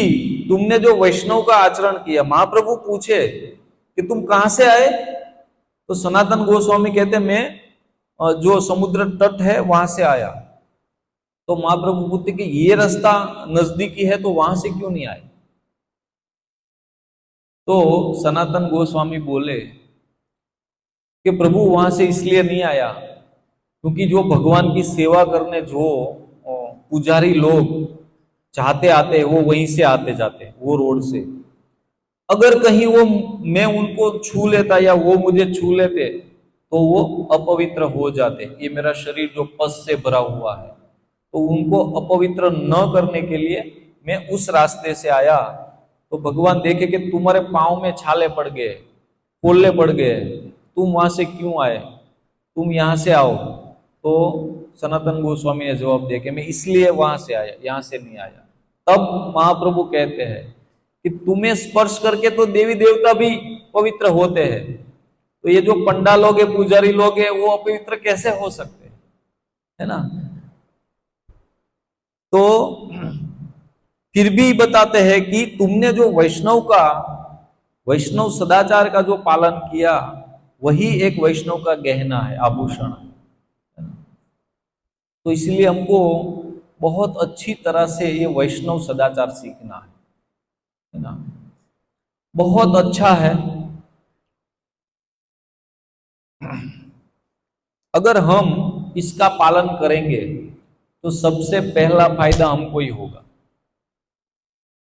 तुमने जो वैष्णव का आचरण किया। महाप्रभु पूछे कि तुम कहां से आए, तो सनातन गोस्वामी कहते मैं जो समुद्र तट है वहां से आया। तो महाप्रभु पूछते कि ये रास्ता नजदीकी है तो वहां से क्यों नहीं आए। तो सनातन गोस्वामी बोले कि प्रभु वहां से इसलिए नहीं आया क्योंकि जो भगवान की सेवा करने जो पुजारी लोग चाहते आते वो वहीं से आते जाते, वो रोड से। अगर कहीं वो मैं उनको छू लेता या वो मुझे छू लेते तो वो अपवित्र हो जाते। ये मेरा शरीर जो पस से भरा हुआ है, तो उनको अपवित्र न करने के लिए मैं उस रास्ते से आया। तो भगवान देखे कि तुम्हारे पांव में छाले पड़ गए, पोले पड़ गए, तुम वहां से क्यों आए, तुम यहां से आओ। तो सनातन गोस्वामी ने जवाब दिया कि मैं इसलिए वहां से आया, यहां से नहीं आया। तब महाप्रभु कहते हैं कि तुम्हें स्पर्श करके तो देवी देवता भी पवित्र होते हैं, तो ये जो पंडा लोग है, पुजारी लोग है, वो अपवित्र कैसे हो सकते हैं, है ना। तो फिर भी बताते हैं कि तुमने जो वैष्णव सदाचार का जो पालन किया वही एक वैष्णव का गहना है, आभूषण है। तो इसलिए हमको बहुत अच्छी तरह से ये वैष्णव सदाचार सीखना है ना, बहुत अच्छा है। अगर हम इसका पालन करेंगे तो सबसे पहला फायदा हमको ही होगा,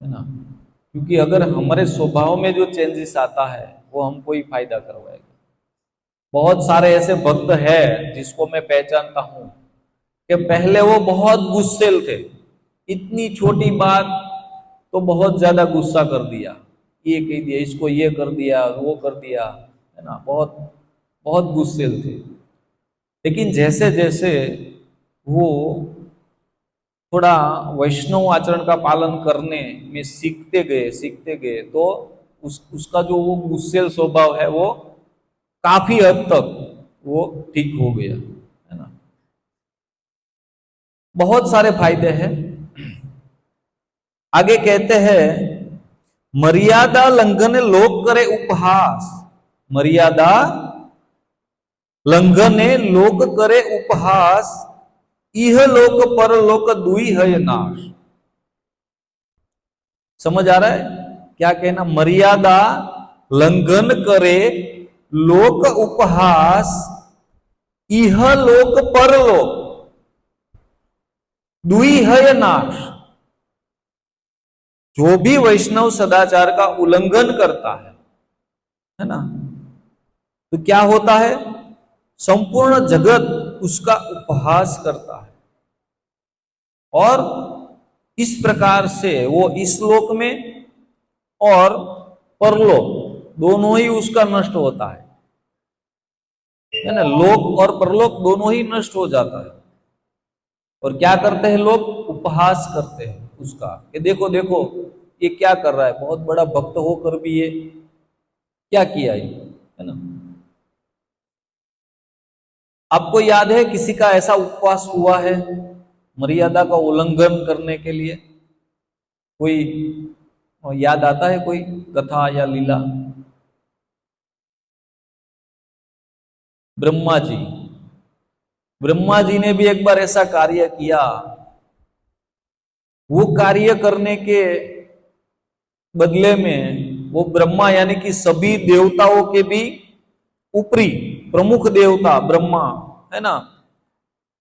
है ना, क्योंकि अगर हमारे स्वभाव में जो चेंजेस आता है वो हमको ही फायदा करवाएगा। बहुत सारे ऐसे भक्त हैं जिसको मैं पहचानता हूं कि पहले वो बहुत गुस्सेल थे, इतनी छोटी बात तो बहुत ज्यादा गुस्सा कर दिया, ये कह दिया, इसको ये कर दिया, वो कर दिया, है ना, बहुत बहुत गुस्सेल थे। लेकिन जैसे जैसे वो थोड़ा वैष्णव आचरण का पालन करने में सीखते गए तो उसका जो वो गुस्सेल स्वभाव है वो काफी हद तक वो ठीक हो गया, है ना। बहुत सारे फायदे हैं। आगे कहते हैं मर्यादा लंघन लोक करे उपहास, मर्यादा लंघने लोक करे उपहास, इह लोक पर लोक दुई है नाश। समझ आ रहा है क्या कहना, मर्यादा लंघन करे लोक उपहास, इह लोक पर लोक दुई है नाश। जो भी वैष्णव सदाचार का उल्लंघन करता है ना, तो क्या होता है, संपूर्ण जगत उसका उपहास करता है और इस प्रकार से वो इस लोक में और परलोक दोनों ही उसका नष्ट होता है ना, लोक और परलोक दोनों ही नष्ट हो जाता है। और क्या करते हैं लोग, उपहास करते हैं उसका, कि देखो देखो ये क्या कर रहा है, बहुत बड़ा भक्त होकर भी ये क्या किया है ना। आपको याद है किसी का ऐसा उपवास हुआ है मर्यादा का उल्लंघन करने के लिए, कोई याद आता है कोई कथा या लीला? ब्रह्मा जी ने भी एक बार ऐसा कार्य किया। वो कार्य करने के बदले में वो ब्रह्मा यानी कि सभी देवताओं के भी ऊपरी प्रमुख देवता ब्रह्मा है ना।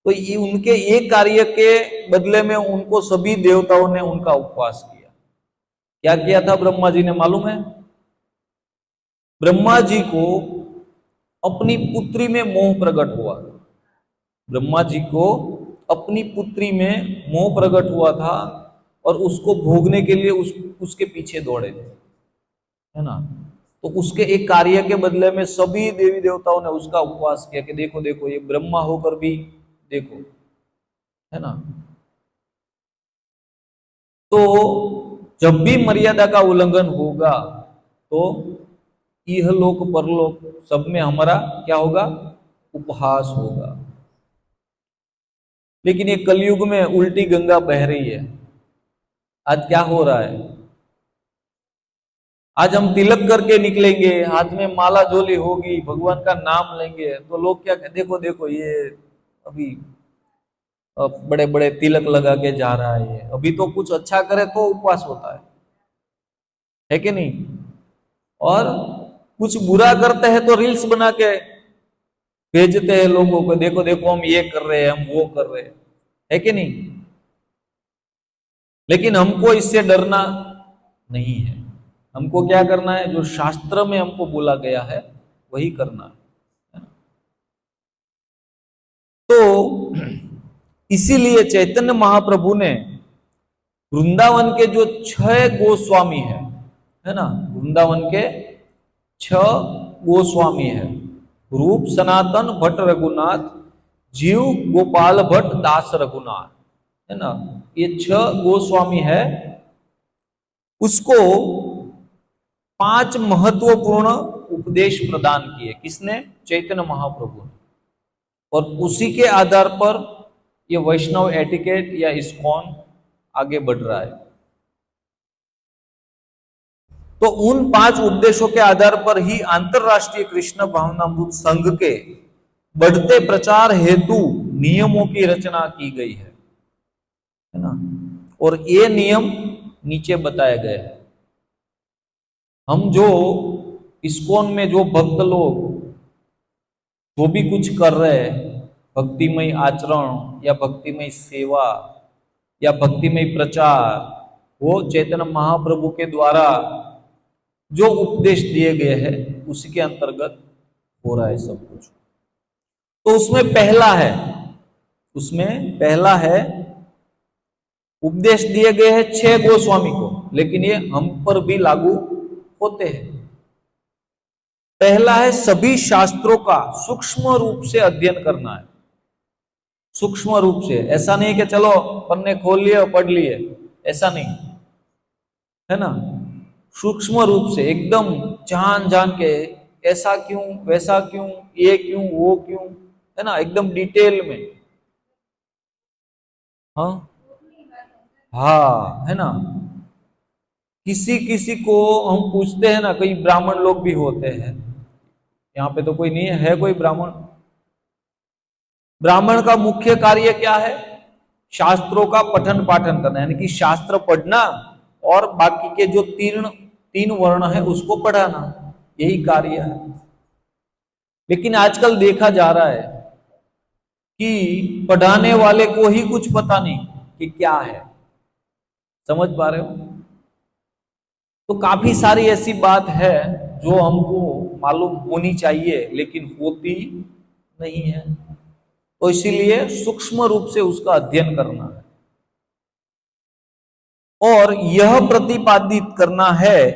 तो ये उनके एक कार्य के बदले में उनको सभी देवताओं ने उनका उपवास किया। क्या किया था ब्रह्मा जी ने मालूम है? ब्रह्मा जी को अपनी पुत्री में मोह प्रकट हुआ। ब्रह्मा जी को अपनी पुत्री में मोह प्रकट हुआ था और उसको भोगने के लिए उसके पीछे दौड़े थे, है ना। तो उसके एक कार्य के बदले में सभी देवी देवताओं ने उसका उपवास किया कि देखो देखो ये ब्रह्मा होकर भी देखो, है ना। तो जब भी मर्यादा का उल्लंघन होगा तो इहलोक परलोक सब में हमारा क्या होगा? उपहास होगा। लेकिन ये कलयुग में उल्टी गंगा बह रही है। आज क्या हो रहा है? आज हम तिलक करके निकलेंगे, हाथ में माला झोली होगी, भगवान का नाम लेंगे तो लोग क्या कहते, देखो देखो ये अभी बड़े बड़े तिलक लगा के जा रहा है, ये अभी तो कुछ अच्छा करे तो उपवास होता है कि नहीं? और कुछ बुरा करते हैं तो रील्स बना के भेजते हैं लोगों को, देखो देखो हम ये कर रहे हैं, हम वो कर रहे हैं, है कि नहीं? लेकिन हमको इससे डरना नहीं है। हमको क्या करना है? जो शास्त्र में हमको बोला गया है वही करना है। तो इसीलिए चैतन्य महाप्रभु ने वृंदावन के जो 6 गोस्वामी है ना, वृंदावन के 6 गोस्वामी है, रूप सनातन भट्ट रघुनाथ, जीव गोपाल भट्ट दास रघुनाथ, है ना, ये 6 गोस्वामी है। उसको 5 महत्वपूर्ण उपदेश प्रदान किए। किसने? चैतन्य महाप्रभु ने। और उसी के आधार पर ये वैष्णव एटिकेट या इस्कॉन आगे बढ़ रहा है। तो उन 5 उपदेशों के आधार पर ही अंतरराष्ट्रीय कृष्ण भावनामृत संघ के बढ़ते प्रचार हेतु नियमों की रचना की गई है ना। और ये नियम नीचे बताए गए हैं। हम जो इस्कॉन में जो भक्त लोग जो भी कुछ कर रहे हैं, भक्तिमय आचरण या भक्तिमय सेवा या भक्तिमय प्रचार, वो चैतन्य महाप्रभु के द्वारा जो उपदेश दिए गए हैं उसी के अंतर्गत हो रहा है सब कुछ। तो उसमें पहला है उपदेश दिए गए हैं 6 गोस्वामी को, लेकिन ये हम पर भी लागू होते हैं। पहला है सभी शास्त्रों का सूक्ष्म रूप से अध्ययन करना है। सूक्ष्म रूप से, ऐसा नहीं कि चलो पन्ने खोल लिए और पढ़ लिए, ऐसा नहीं, है ना। सूक्ष्म रूप से एकदम जान जान के, ऐसा क्यों, वैसा क्यों, ये क्यों, वो क्यों, है ना, एकदम डिटेल में। हाँ, है ना। किसी किसी को हम पूछते हैं ना, कई ब्राह्मण लोग भी होते हैं, यहाँ पे तो कोई नहीं है कोई ब्राह्मण। ब्राह्मण का मुख्य कार्य क्या है? शास्त्रों का पठन पाठन करना, यानी कि शास्त्र पढ़ना और बाकी के जो तीन वर्ण है उसको पढ़ाना, यही कार्य है। लेकिन आजकल देखा जा रहा है कि पढ़ाने वाले को ही कुछ पता नहीं कि क्या है। समझ पा रहे हो? तो काफी सारी ऐसी बात है जो हमको मालूम होनी चाहिए लेकिन होती नहीं है। तो इसीलिए सूक्ष्म रूप से उसका अध्ययन करना है और यह प्रतिपादित करना है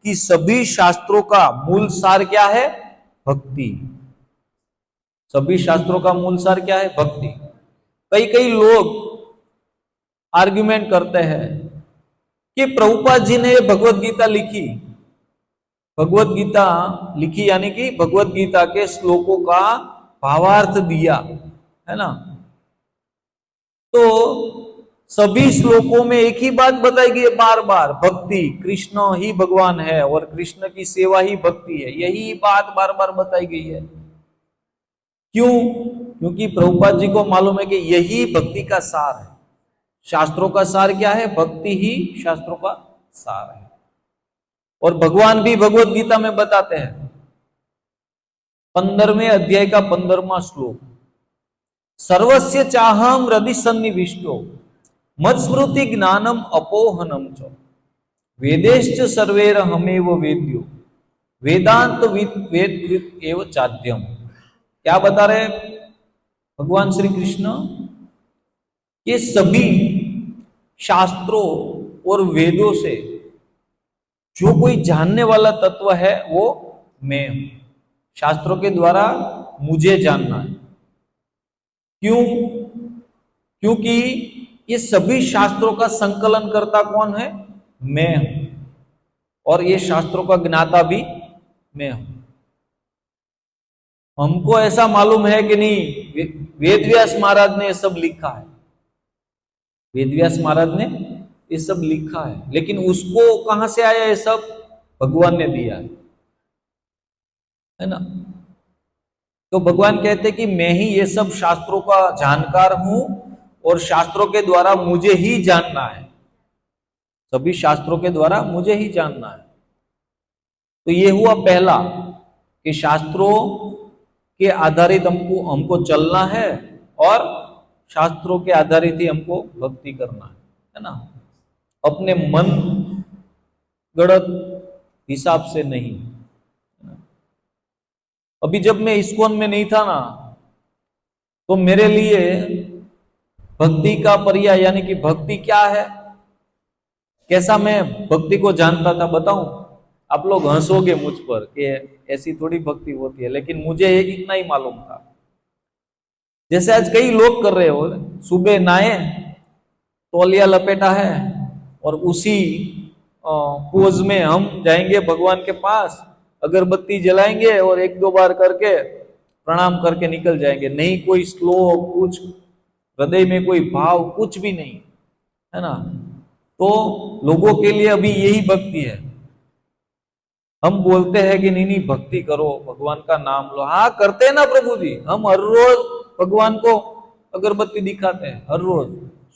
कि सभी शास्त्रों का मूल सार क्या है? भक्ति। सभी शास्त्रों का मूल सार क्या है? भक्ति। कई लोग आर्ग्यूमेंट करते हैं कि प्रभुपाद जी ने भगवत गीता लिखी, भगवत गीता लिखी यानी कि भगवत गीता के श्लोकों का भावार्थ दिया, है ना। तो सभी श्लोकों में एक ही बात बताई गई है बार बार, भक्ति, कृष्ण ही भगवान है और कृष्ण की सेवा ही भक्ति है, यही बात बार बार बताई गई है। क्यों? क्योंकि प्रभुपाद जी को मालूम है कि यही भक्ति का सार है। शास्त्रों का सार क्या है? भक्ति ही शास्त्रों का सार है। और भगवान भी भगवत गीता में बताते हैं 15वें अध्याय का 15वां श्लोक, सर्वस्य चाहम हृदि सन्निविष्टो मत्स्मृति ज्ञानम अपोहनम च वेदेश्च सर्वेर हमेव वेद्यो वेदांत वेद एव चाद्यम। क्या बता रहे भगवान श्री कृष्ण? ये सभी शास्त्रों और वेदों से जो कोई जानने वाला तत्व है वो मैं हूं। शास्त्रों के द्वारा मुझे जानना है। क्यों? क्योंकि ये सभी शास्त्रों का संकलन करता कौन है? मैं हूं। और ये शास्त्रों का ज्ञाता भी मैं हूं। हमको ऐसा मालूम है कि नहीं, वेदव्यास महाराज ने ये सब लिखा है, वेदव्यास महाराज ने ये सब लिखा है, लेकिन उसको कहां से आया? ये सब भगवान ने दिया है ना। तो भगवान कहते कि मैं ही ये सब शास्त्रों का जानकार हूं और शास्त्रों के द्वारा मुझे ही जानना है, सभी शास्त्रों के द्वारा मुझे ही जानना है। तो ये हुआ पहला कि शास्त्रों के आधारित हमको चलना है और शास्त्रों के आधारित ही हमको भक्ति करना है ना, अपने मन गढ़त हिसाब से नहीं। अभी जब मैं इस्कॉन में नहीं था ना, तो मेरे लिए भक्ति का पर्याय यानी कि भक्ति क्या है, कैसा मैं भक्ति को जानता था बताऊं? आप लोग हंसोगे मुझ पर कि ऐसी थोड़ी भक्ति होती है, लेकिन मुझे इतना ही मालूम था। जैसे आज कई लोग कर रहे हो, सुबह नहाए, तौलिया लपेटा है और उसी पोज में हम जाएंगे भगवान के पास, अगरबत्ती जलाएंगे और 1-2 बार करके प्रणाम करके निकल जाएंगे। नहीं कोई श्लोक, कुछ हृदय में कोई भाव, कुछ भी नहीं है ना। तो लोगों के लिए अभी यही भक्ति है। हम बोलते हैं कि नहीं नहीं भक्ति करो, भगवान का नाम लो। हाँ करते हैं ना प्रभु जी, हम हर रोज भगवान को अगरबत्ती दिखाते हैं, हर रोज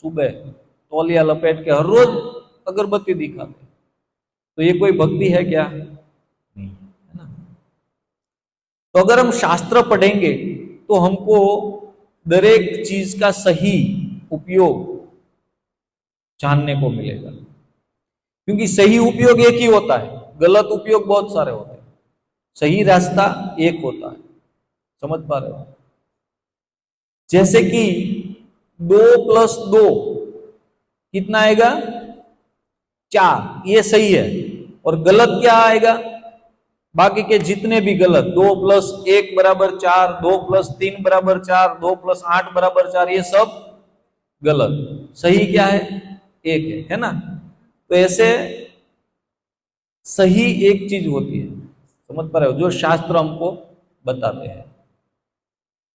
सुबह तौलिया लपेट के हर रोज अगरबत्ती दिखाते हैं। तो ये कोई भक्ति है क्या? नहीं है ना। तो अगर हम शास्त्र पढ़ेंगे तो हमको दरेक चीज का सही उपयोग जानने को मिलेगा, क्योंकि सही उपयोग एक ही होता है, गलत उपयोग बहुत सारे होते हैं। सही रास्ता एक होता है, समझ पा रहे हो? जैसे कि 2 + 2 कितना आएगा? 4, ये सही है। और गलत क्या आएगा? बाकी के जितने भी गलत, 2 + 1 = 4, 2 + 3 = 4, 2 + 8 = 4, ये सब गलत। सही क्या है? एक है ना। तो ऐसे सही एक चीज होती है, समझ पा रहे हो, जो शास्त्र हमको बताते हैं।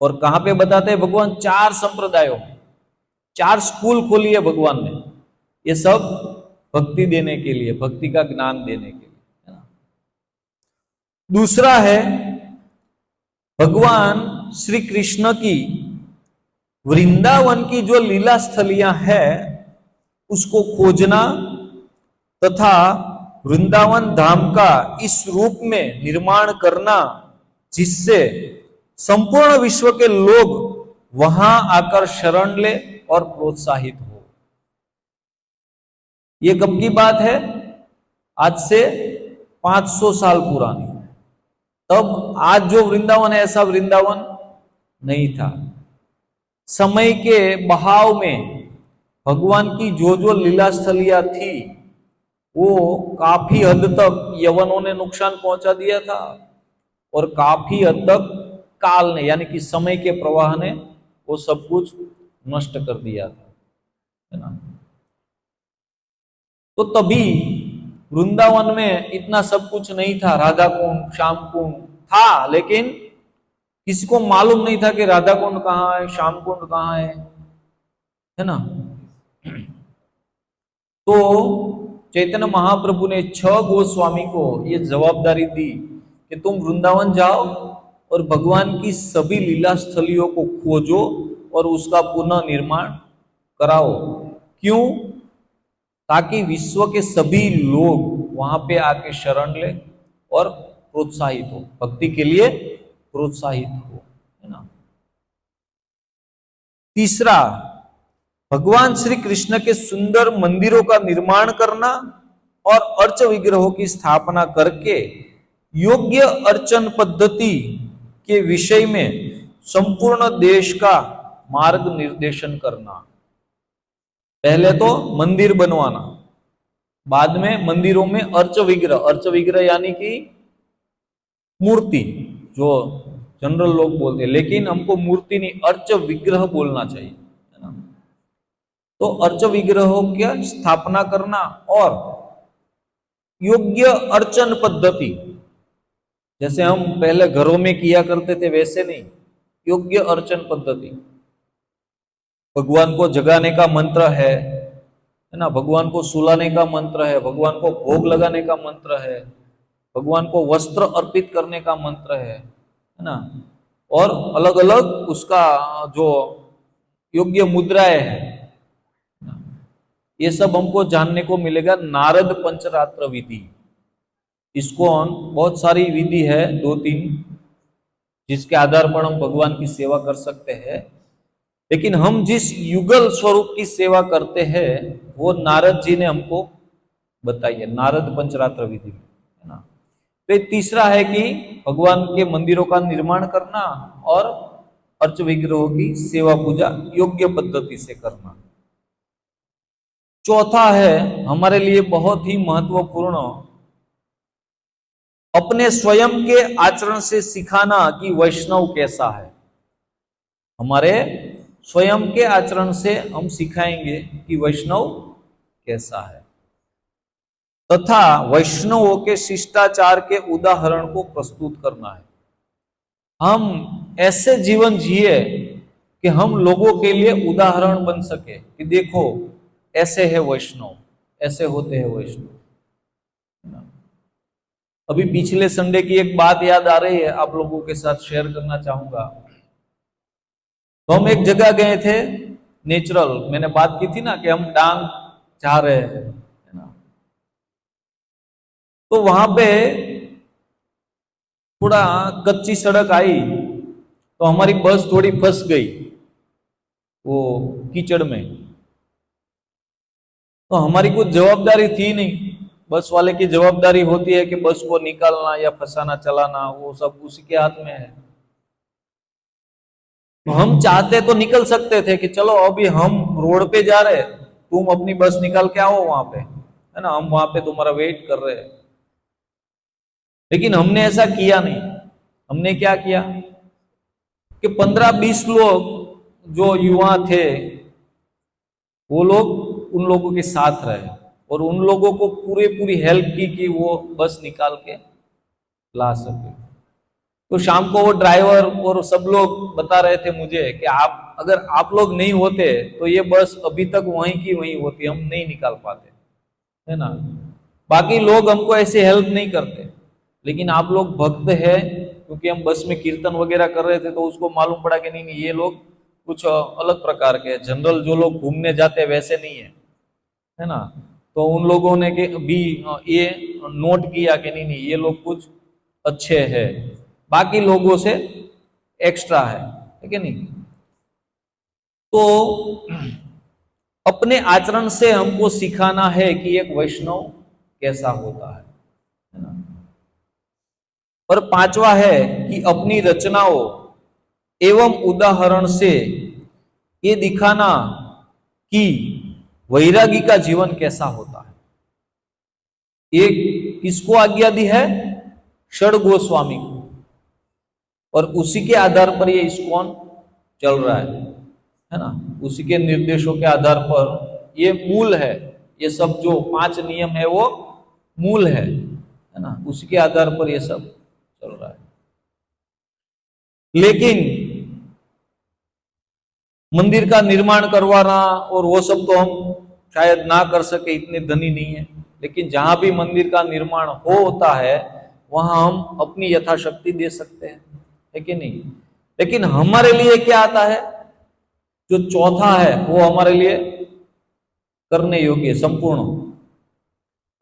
और कहां पे बताते हैं भगवान? 4 संप्रदायों में, 4 स्कूल खोली है भगवान ने, ये सब भक्ति देने के लिए, भक्ति का ज्ञान देने के लिए, है ना। दूसरा है भगवान श्री कृष्ण की वृंदावन की जो लीला स्थलियां हैं उसको खोजना तथा वृंदावन धाम का इस रूप में निर्माण करना जिससे संपूर्ण विश्व के लोग वहां आकर शरण ले और प्रोत्साहित हो। ये कब की बात है? आज से 500 साल पुरानी। तब आज जो वृंदावन है ऐसा वृंदावन नहीं था। समय के बहाव में भगवान की जो जो लीला स्थलियां थी वो काफी हद तक यवनों ने नुकसान पहुंचा दिया था और काफी हद तक काल ने यानी कि समय के प्रवाह ने वो सब कुछ नष्ट कर दिया था, है ना। तो तभी वृंदावन में इतना सब कुछ नहीं था। राधा कुंड, श्याम कुंड था, लेकिन किसी को मालूम नहीं था कि राधा कुंड कहाँ है, श्याम कुंड कहाँ है ना। तो चैतन्य महाप्रभु ने 6 गोस्वामी को ये जवाबदारी दी कि तुम वृंदावन जाओ और भगवान की सभी लीला स्थलियों को खोजो और उसका पुनः निर्माण कराओ। क्यों? ताकि विश्व के सभी लोग वहां पे आके शरण ले और प्रोत्साहित हो, भक्ति के लिए प्रोत्साहित हो, है ना। तीसरा, भगवान श्री कृष्ण के सुंदर मंदिरों का निर्माण करना और अर्च विग्रहों की स्थापना करके योग्य अर्चन पद्धति के विषय में संपूर्ण देश का मार्ग निर्देशन करना। पहले तो मंदिर बनवाना, बाद में मंदिरों में अर्च विग्रह यानी कि मूर्ति, जो जनरल लोग बोलते हैं, लेकिन हमको मूर्ति नहीं, अर्च विग्रह बोलना चाहिए, है ना। तो अर्च विग्रहों की स्थापना करना और योग्य अर्चन पद्धति, जैसे हम पहले घरों में किया करते थे वैसे नहीं, योग्य अर्चन पद्धति। भगवान को जगाने का मंत्र है ना, भगवान को सुलाने का मंत्र है, भगवान को भोग लगाने का मंत्र है, भगवान को वस्त्र अर्पित करने का मंत्र है ना, और अलग अलग उसका जो योग्य मुद्राएं हैं, ये सब हमको जानने को मिलेगा नारद पंचरात्र विधि। इसको बहुत सारी विधि है, 2-3, जिसके आधार पर हम भगवान की सेवा कर सकते हैं। लेकिन हम जिस युगल स्वरूप की सेवा करते हैं वो नारद जी ने हमको बताई है, नारद पंचरात्र विधि, है ना। तो तीसरा है कि भगवान के मंदिरों का निर्माण करना और अर्च विग्रहों की सेवा पूजा योग्य पद्धति से करना। चौथा है हमारे लिए बहुत ही महत्वपूर्ण, अपने स्वयं के आचरण से सिखाना कि वैष्णव कैसा है। हमारे स्वयं के आचरण से हम सिखाएंगे कि वैष्णव कैसा है, तथा वैष्णवों के शिष्टाचार के उदाहरण को प्रस्तुत करना है। हम ऐसे जीवन जिए कि हम लोगों के लिए उदाहरण बन सके कि देखो ऐसे है वैष्णव, ऐसे होते हैं वैष्णव। अभी पिछले संडे की एक बात याद आ रही है, आप लोगों के साथ शेयर करना चाहूंगा। तो हम एक जगह गए थे नेचुरल, मैंने बात की थी ना कि हम डांग जा रहे हैं, है ना। तो वहां पे थोड़ा कच्ची सड़क आई, तो हमारी बस थोड़ी फंस गई वो कीचड़ में। तो हमारी कुछ जवाबदारी थी नहीं, बस वाले की जवाबदारी होती है कि बस को निकालना या फंसाना चलाना, वो सब उसी के हाथ में है। तो हम चाहते तो निकल सकते थे कि चलो अभी हम रोड पे जा रहे, तुम अपनी बस निकाल के आओ वहां पे, है ना, हम वहां पे तुम्हारा वेट कर रहे हैं। लेकिन हमने ऐसा किया नहीं। हमने क्या किया कि 15-20 लोग जो युवा थे वो लोग उन लोगों के साथ रहे और उन लोगों को पूरी हेल्प की कि वो बस निकाल के ला सके। तो शाम को वो ड्राइवर और सब लोग बता रहे थे मुझे कि आप, अगर आप लोग नहीं होते तो ये बस अभी तक वहीं की वहीं होती, हम नहीं निकाल पाते, है ना। बाकी लोग हमको ऐसे हेल्प नहीं करते, लेकिन आप लोग भक्त है, क्योंकि हम बस में कीर्तन वगैरह कर रहे थे तो उसको मालूम पड़ा कि नहीं ये लोग कुछ अलग प्रकार के, जनरल जो लोग घूमने जाते वैसे नहीं है ना। तो उन लोगों ने भी ये नोट किया कि नहीं ये लोग कुछ अच्छे हैं, बाकी लोगों से एक्स्ट्रा है कि नहीं। तो अपने आचरण से हमको सिखाना है कि एक वैष्णव कैसा होता है ना। और पांचवा है कि अपनी रचनाओं एवं उदाहरण से ये दिखाना कि वैरागी का जीवन कैसा होता है। ये किसको आज्ञा दी है? षड गोस्वामी को, और उसी के आधार पर ये ISKCON चल रहा है ना। उसी के निर्देशों के आधार पर ये मूल है, ये सब जो 5 नियम है वो मूल है ना, उसी के आधार पर ये सब चल रहा है। लेकिन मंदिर का निर्माण करवाना और वो सब तो हम शायद ना कर सके, इतने धनी नहीं है, लेकिन जहां भी मंदिर का निर्माण होता है वहां हम अपनी यथाशक्ति दे सकते हैं, है कि नहीं। लेकिन हमारे लिए क्या आता है, जो चौथा है वो हमारे लिए करने योग्य संपूर्ण,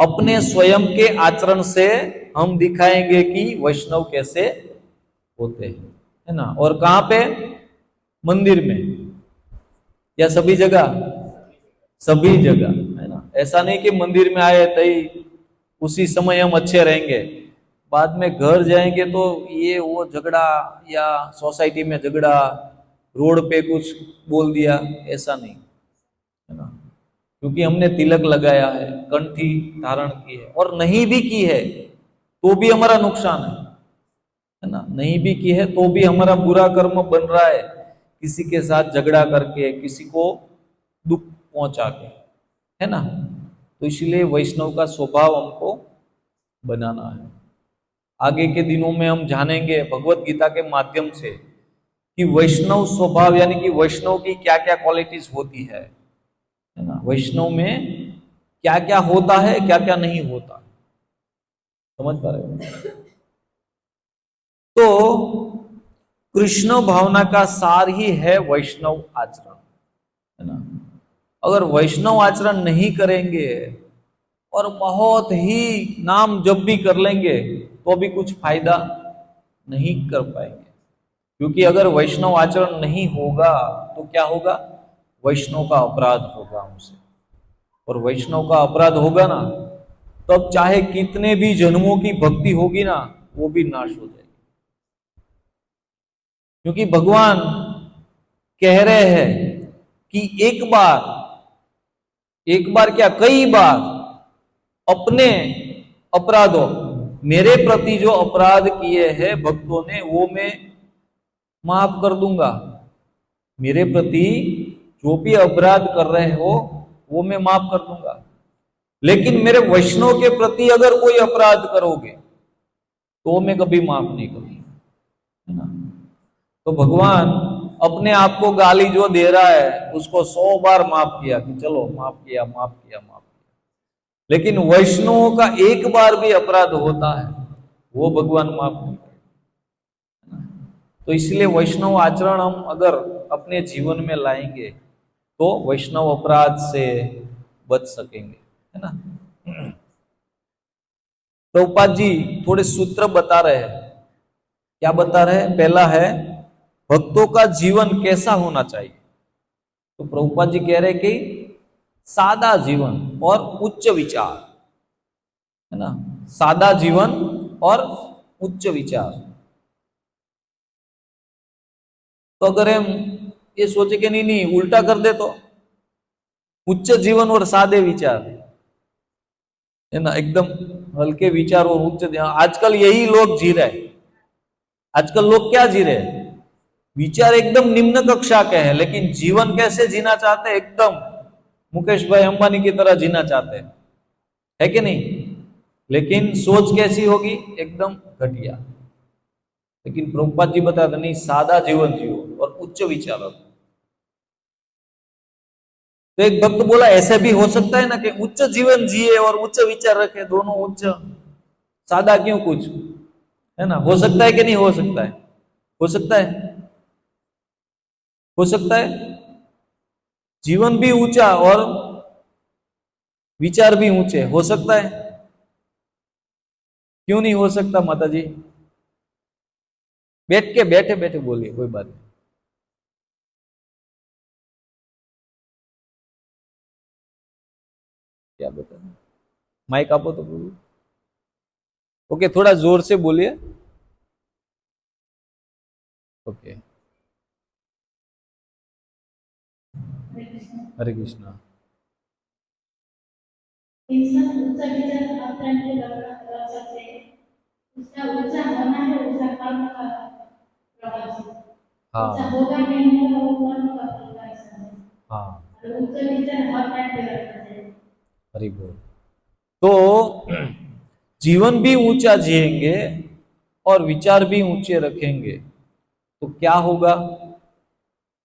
अपने स्वयं के आचरण से हम दिखाएंगे कि वैष्णव कैसे होते हैं, है ना। और कहाँ पे? मंदिर में या सभी जगह? सभी जगह, है ना। ऐसा नहीं कि मंदिर में आए तई उसी समय हम अच्छे रहेंगे, बाद में घर जाएंगे तो ये वो झगड़ा, या सोसाइटी में झगड़ा, रोड पे कुछ बोल दिया, ऐसा नहीं, है ना। क्योंकि हमने तिलक लगाया है, कंठी धारण की है, और नहीं भी की है तो भी हमारा नुकसान है ना। नहीं भी की है तो भी हमारा बुरा कर्म बन रहा है, किसी के साथ झगड़ा करके, किसी को दुख पहुंचा के, है ना। तो इसलिए वैष्णव का स्वभाव हमको बनाना है। आगे के दिनों में हम जानेंगे भगवत गीता के माध्यम से कि वैष्णव स्वभाव यानी कि वैष्णव की क्या क्या क्वालिटीज होती है ना। वैष्णव में क्या क्या होता है, क्या क्या नहीं होता, समझ पा रहे हो? तो कृष्ण भावना का सार ही है वैष्णव आचरण, है ना। अगर वैष्णव आचरण नहीं करेंगे और बहुत ही नाम जप भी कर लेंगे तो भी कुछ फायदा नहीं कर पाएंगे। क्योंकि अगर वैष्णव आचरण नहीं होगा तो क्या होगा? वैष्णव का अपराध होगा हमसे, और वैष्णव का अपराध होगा ना, तब चाहे कितने भी जन्मों की भक्ति होगी ना, वो भी नाश हो जाएगी। क्योंकि भगवान कह रहे हैं कि एक बार क्या, कई बार अपने अपराधों, मेरे प्रति जो अपराध किए हैं भक्तों ने, वो मैं माफ कर दूंगा। मेरे प्रति जो भी अपराध कर रहे हो वो मैं माफ कर दूंगा, लेकिन मेरे वैष्णव के प्रति अगर कोई अपराध करोगे तो मैं कभी माफ नहीं करूंगा, है ना। तो भगवान अपने आप को गाली जो दे रहा है उसको 100 बार माफ किया कि चलो माफ किया, माफ किया, माफ किया, लेकिन वैष्णवों का एक बार भी अपराध होता है वो भगवान माफ नहीं करते। तो इसलिए वैष्णव आचरण हम अगर अपने जीवन में लाएंगे तो वैष्णव अपराध से बच सकेंगे, है ना। प्रभुपाद जी थोड़े सूत्र बता रहे हैं। क्या बता रहे हैं? पहला है भक्तों का जीवन कैसा होना चाहिए। तो प्रभुपाद जी कह रहे हैं कि सादा जीवन और उच्च विचार, है ना। सादा जीवन और उच्च विचार। तो अगर हम ये सोचे कि नहीं नहीं उल्टा कर दे तो उच्च जीवन और सादे विचार, है ना, एकदम हल्के विचार और उच्च, आजकल यही लोग जी रहे हैं। आजकल लोग क्या जी रहे हैं? विचार एकदम निम्न कक्षा के हैं, लेकिन जीवन कैसे जीना चाहते हैं? एकदम मुकेश भाई अंबानी की तरह जीना चाहते हैं, है कि नहीं? लेकिन सोच कैसी होगी? एकदम घटिया। लेकिन प्रभुपाद जी बताते नहीं, सादा जीवन जियो और उच्च विचार रखो। तो एक भक्त बोला ऐसे भी हो सकता है ना कि उच्च जीवन जिए और उच्च विचार रखे, दोनों उच्च, सादा क्यों कुछ, है ना। हो सकता है कि नहीं हो सकता है? हो सकता है, हो सकता है। जीवन भी ऊंचा और विचार भी ऊंचे हो सकता है। क्यों नहीं हो सकता माता जी? बैठे बैठे बोलिए, कोई बात नहीं। क्या बता, माइक आपो तो बोलिए। ओके, थोड़ा जोर से बोलिए। ओके। हरे कृष्णा।
इंसान ऊंचा विचार अपने लिए रख सकते हैं। उसका ऊंचा होना है, ऊंचा कर्म का प्रभाव से। ऊंचा
हाँ
होगा नहीं होगा वो कर्म का प्रभाव से।
हाँ,
और ऊंचा विचार हर टाइम पे रखना चाहिए।
हरि बोल। तो जीवन भी ऊंचा जिएंगे और विचार भी ऊंचे रखेंगे तो क्या होगा?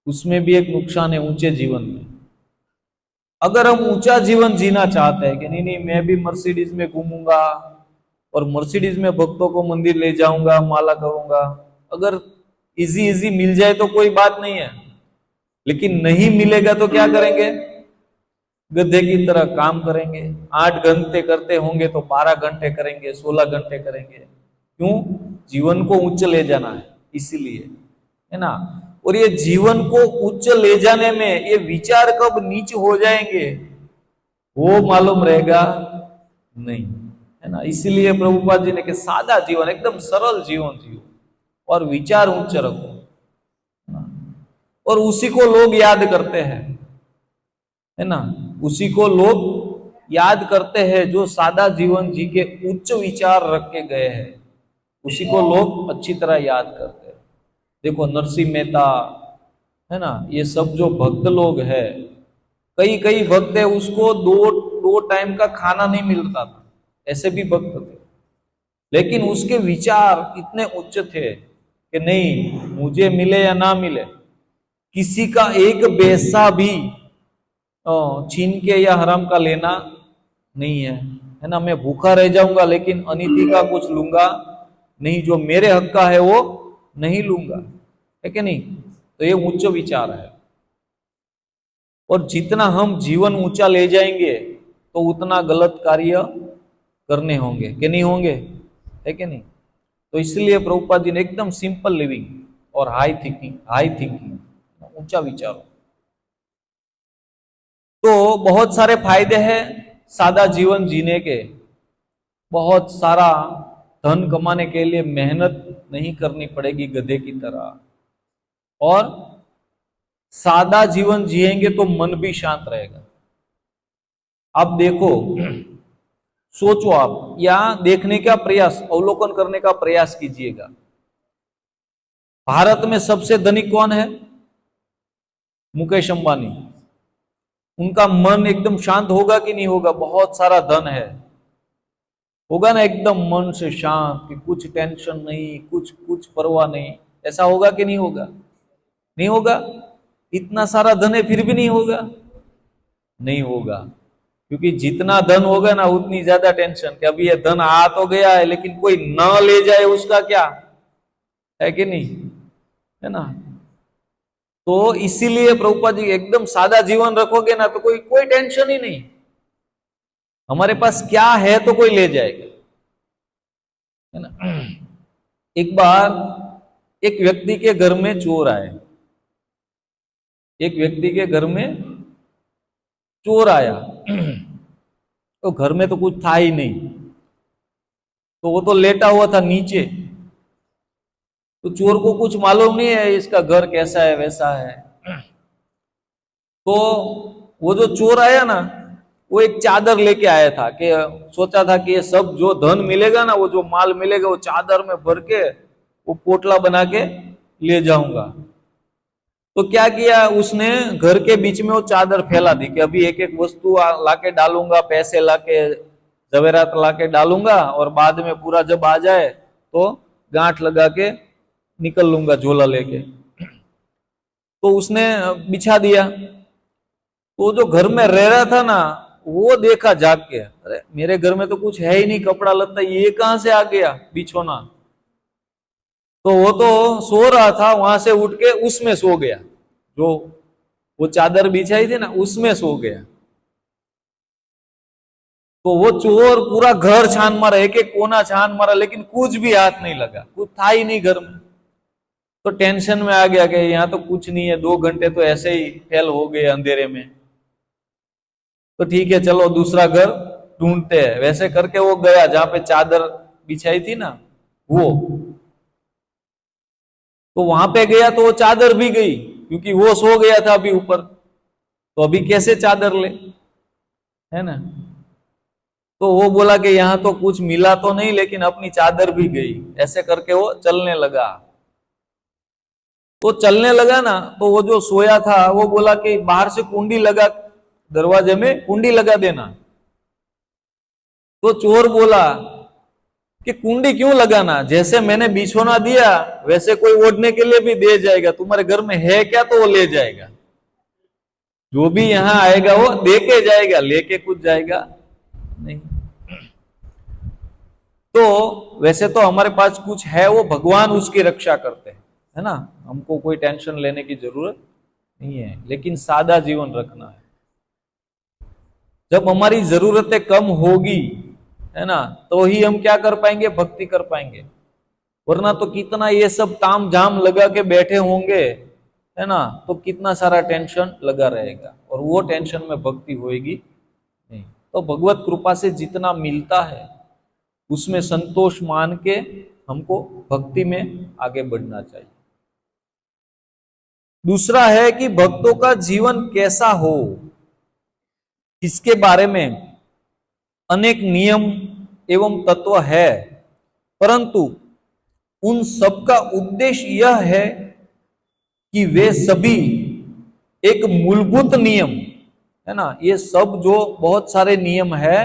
उसमें भी एक नुकसान है ऊंचे जीवन में। अगर हम ऊंचा जीवन जीना चाहते हैं कि नहीं नहीं मैं भी मर्सिडीज में घूमूंगा और मर्सिडीज में भक्तों को मंदिर ले जाऊंगा, माला करूंगा, अगर इजी इजी मिल जाए तो कोई बात नहीं है, लेकिन नहीं मिलेगा तो क्या करेंगे? गधे की तरह काम करेंगे। 8 घंटे करते होंगे तो 12 घंटे करेंगे, 16 घंटे करेंगे। क्यों? जीवन को उच्च ले जाना है, इसीलिए, है ना। और ये जीवन को उच्च ले जाने में ये विचार कब नीच हो जाएंगे वो मालूम रहेगा नहीं, है ना। इसीलिए प्रभुपाद जी ने कि सादा जीवन, एकदम सरल जीवन जियो और विचार उच्च रखो, है ना। और उसी को लोग याद करते हैं, है ना। उसी को लोग याद करते हैं जो सादा जीवन जी के उच्च विचार रख के गए हैं, उसी को लोग अच्छी तरह याद करते हैं। देखो नरसिंह मेहता, है ना, ये सब जो भक्त लोग हैं, कई कई भक्त है उसको दो दो टाइम का खाना नहीं मिलता था, ऐसे भी भक्त थे। लेकिन उसके विचार इतने उच्च थे कि नहीं, मुझे मिले या ना मिले, किसी का एक पैसा भी छीन के या हराम का लेना नहीं है ना। मैं भूखा रह जाऊंगा लेकिन अनिति का कुछ लूंगा नहीं, जो मेरे हक का है वो नहीं लूंगा, है कि नहीं। तो ये उच्च विचार है। और जितना हम जीवन ऊंचा ले जाएंगे तो उतना गलत कार्य करने होंगे कि नहीं होंगे, है कि नहीं। तो इसलिए प्रभुपाद जी ने एकदम सिंपल लिविंग और हाई थिंकिंग, ऊंचा विचारो। तो बहुत सारे फायदे हैं सादा जीवन जीने के। बहुत सारा धन कमाने के लिए मेहनत नहीं करनी पड़ेगी गधे की तरह, और सादा जीवन जिएंगे तो मन भी शांत रहेगा। आप देखो, सोचो, आप या देखने का प्रयास, अवलोकन करने का प्रयास कीजिएगा। भारत में सबसे धनिक कौन है? मुकेश अंबानी। उनका मन एकदम शांत होगा कि नहीं होगा? बहुत सारा धन है, होगा ना, एकदम मन से शांत कि कुछ टेंशन नहीं, कुछ कुछ परवाह नहीं, ऐसा होगा कि नहीं होगा? नहीं होगा। इतना सारा धन है फिर भी नहीं होगा, नहीं होगा। क्योंकि जितना धन होगा ना उतनी ज्यादा टेंशन कि अभी ये धन आ तो गया है लेकिन कोई न ले जाए, उसका क्या, है कि नहीं, है ना। तो इसीलिए प्रभुपाद जी एकदम सादा जीवन रखोगे ना तो कोई कोई टेंशन ही नहीं। हमारे पास क्या है तो कोई ले जाएगा, है ना। एक बार एक व्यक्ति के घर में चोर आए, एक व्यक्ति के घर में चोर आया। तो घर में तो कुछ था ही नहीं, तो वो तो लेटा हुआ था नीचे। तो चोर को कुछ मालूम नहीं है इसका घर कैसा है वैसा है। तो वो जो चोर आया ना, वो एक चादर लेके आया था कि सोचा था कि ये सब जो धन मिलेगा ना, वो जो माल मिलेगा, वो चादर में भर के वो पोटला बना के ले जाऊंगा। तो क्या किया उसने, घर के बीच में वो चादर फैला दी कि अभी एक एक वस्तु लाके डालूंगा, पैसे लाके, जवेरात लाके डालूंगा, और बाद में पूरा जब आ जाए तो गांठ लगा के निकल लूंगा झोला लेके। तो उसने बिछा दिया। तो जो घर में रह रहा था ना, वो देखा जाग के, अरे मेरे घर में तो कुछ है ही नहीं, कपड़ा लत्ता, ये कहां से आ गया बिछोना। तो वो तो सो रहा था, वहां से उठ के उसमें सो गया, जो वो चादर बिछाई थी ना उसमें सो गया। तो वो चोर पूरा घर छान मारा, एक एक कोना छान मारा, लेकिन कुछ भी हाथ नहीं लगा, कुछ था ही नहीं घर में। तो टेंशन में आ गया कि यहाँ तो कुछ नहीं है, 2 घंटे तो ऐसे ही फेल हो गए अंधेरे में। तो ठीक है, चलो दूसरा घर ढूंढते हैं। वैसे करके वो गया जहां पे चादर बिछाई थी ना, वो तो वहां पे गया तो वो चादर भी गई, क्योंकि वो सो गया था अभी ऊपर, तो अभी कैसे चादर ले, है ना। तो वो बोला कि यहाँ तो कुछ मिला तो नहीं, लेकिन अपनी चादर भी गई। ऐसे करके वो चलने लगा। तो चलने लगा ना, तो वो जो सोया था वो बोला कि बाहर से कुंडी लगा, दरवाजे में कुंडी लगा देना। तो चोर बोला कि कुंडी क्यों लगाना, जैसे मैंने बिछोना दिया वैसे कोई ओढ़ने के लिए भी दे जाएगा, तुम्हारे घर में है क्या तो वो ले जाएगा, जो भी यहां आएगा वो दे के जाएगा, लेके कुछ जाएगा नहीं। तो वैसे तो हमारे पास कुछ है, वो भगवान उसकी रक्षा करते हैं, है ना, हमको कोई टेंशन लेने की जरूरत नहीं है, लेकिन सादा जीवन रखना है। जब हमारी जरूरतें कम होगी, है ना, तो ही हम क्या कर पाएंगे, भक्ति कर पाएंगे। वरना तो कितना ये सब ताम झाम लगा के बैठे होंगे, है ना, तो कितना सारा टेंशन लगा रहेगा और वो टेंशन में भक्ति होएगी नहीं। तो भगवत कृपा से जितना मिलता है उसमें संतोष मान के हमको भक्ति में आगे बढ़ना चाहिए। दूसरा है कि भक्तों का जीवन कैसा हो, इसके बारे में अनेक नियम एवं तत्व है, परंतु उन सबका उद्देश्य यह है कि वे सभी एक मूलभूत नियम, है ना, ये सब जो बहुत सारे नियम है,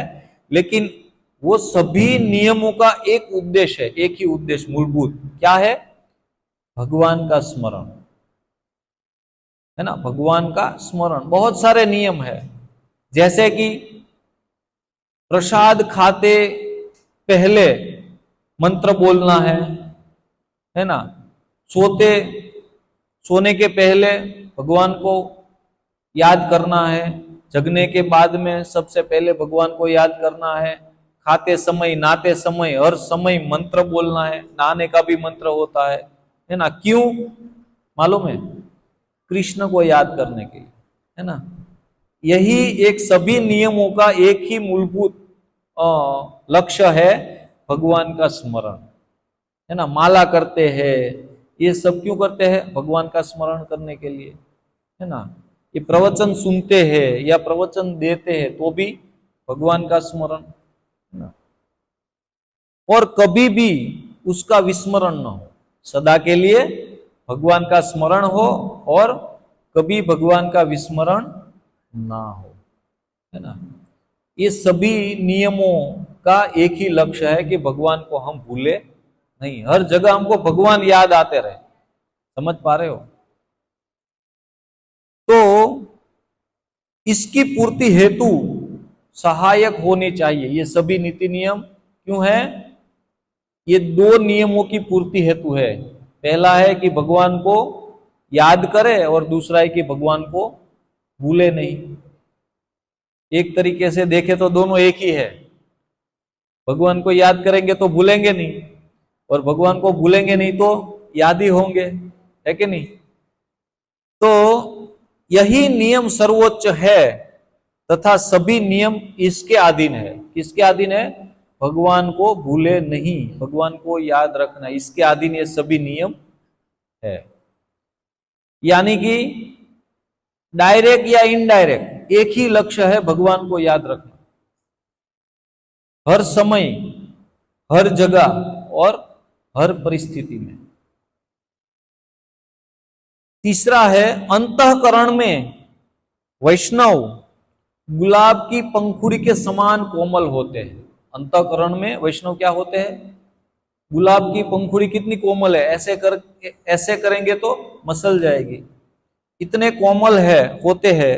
लेकिन वो सभी नियमों का एक उद्देश्य है, एक ही उद्देश्य मूलभूत क्या है, भगवान का स्मरण, है ना, भगवान का स्मरण। बहुत सारे नियम है, जैसे कि प्रसाद खाते पहले मंत्र बोलना है ना, सोने के पहले भगवान को याद करना है, जगने के बाद में सबसे पहले भगवान को याद करना है, खाते समय नहाते समय हर समय मंत्र बोलना है, नहाने का भी मंत्र होता है ना, क्यों मालूम है, कृष्ण को याद करने के लिए, है ना। यही एक सभी नियमों का एक ही मूलभूत लक्ष्य है, भगवान का स्मरण, है ना। माला करते हैं, ये सब क्यों करते हैं, भगवान का स्मरण करने के लिए, है ना। ये प्रवचन सुनते हैं या प्रवचन देते हैं तो भी भगवान का स्मरण, है ना। और कभी भी उसका विस्मरण न हो, सदा के लिए भगवान का स्मरण हो और कभी भगवान का विस्मरण ना हो, है ना। ये सभी नियमों का एक ही लक्ष्य है कि भगवान को हम भूले नहीं, हर जगह हमको भगवान याद आते रहे। समझ पा रहे हो? तो इसकी पूर्ति हेतु सहायक होने चाहिए ये सभी नीति नियम। क्यों है? ये दो नियमों की पूर्ति हेतु है। पहला है कि भगवान को याद करे और दूसरा है कि भगवान को भूले नहीं। एक तरीके से देखे तो दोनों एक ही है। भगवान को याद करेंगे तो भूलेंगे नहीं, और भगवान को भूलेंगे नहीं तो याद ही होंगे, है कि नहीं? तो यही नियम सर्वोच्च है तथा सभी नियम इसके अधीन है। किसके अधीन है? भगवान को भूले नहीं, भगवान को याद रखना, इसके अधीन ये सभी नियम है। यानी कि डायरेक्ट या इनडायरेक्ट एक ही लक्ष्य है, भगवान को याद रखना हर समय, हर जगह और हर परिस्थिति में। तीसरा है, अंतःकरण में वैष्णव गुलाब की पंखुड़ी के समान कोमल होते हैं। अंतःकरण में वैष्णव क्या होते हैं? गुलाब की पंखुड़ी कितनी कोमल है, ऐसे करेंगे तो मसल जाएगी, इतने कोमल होते हैं,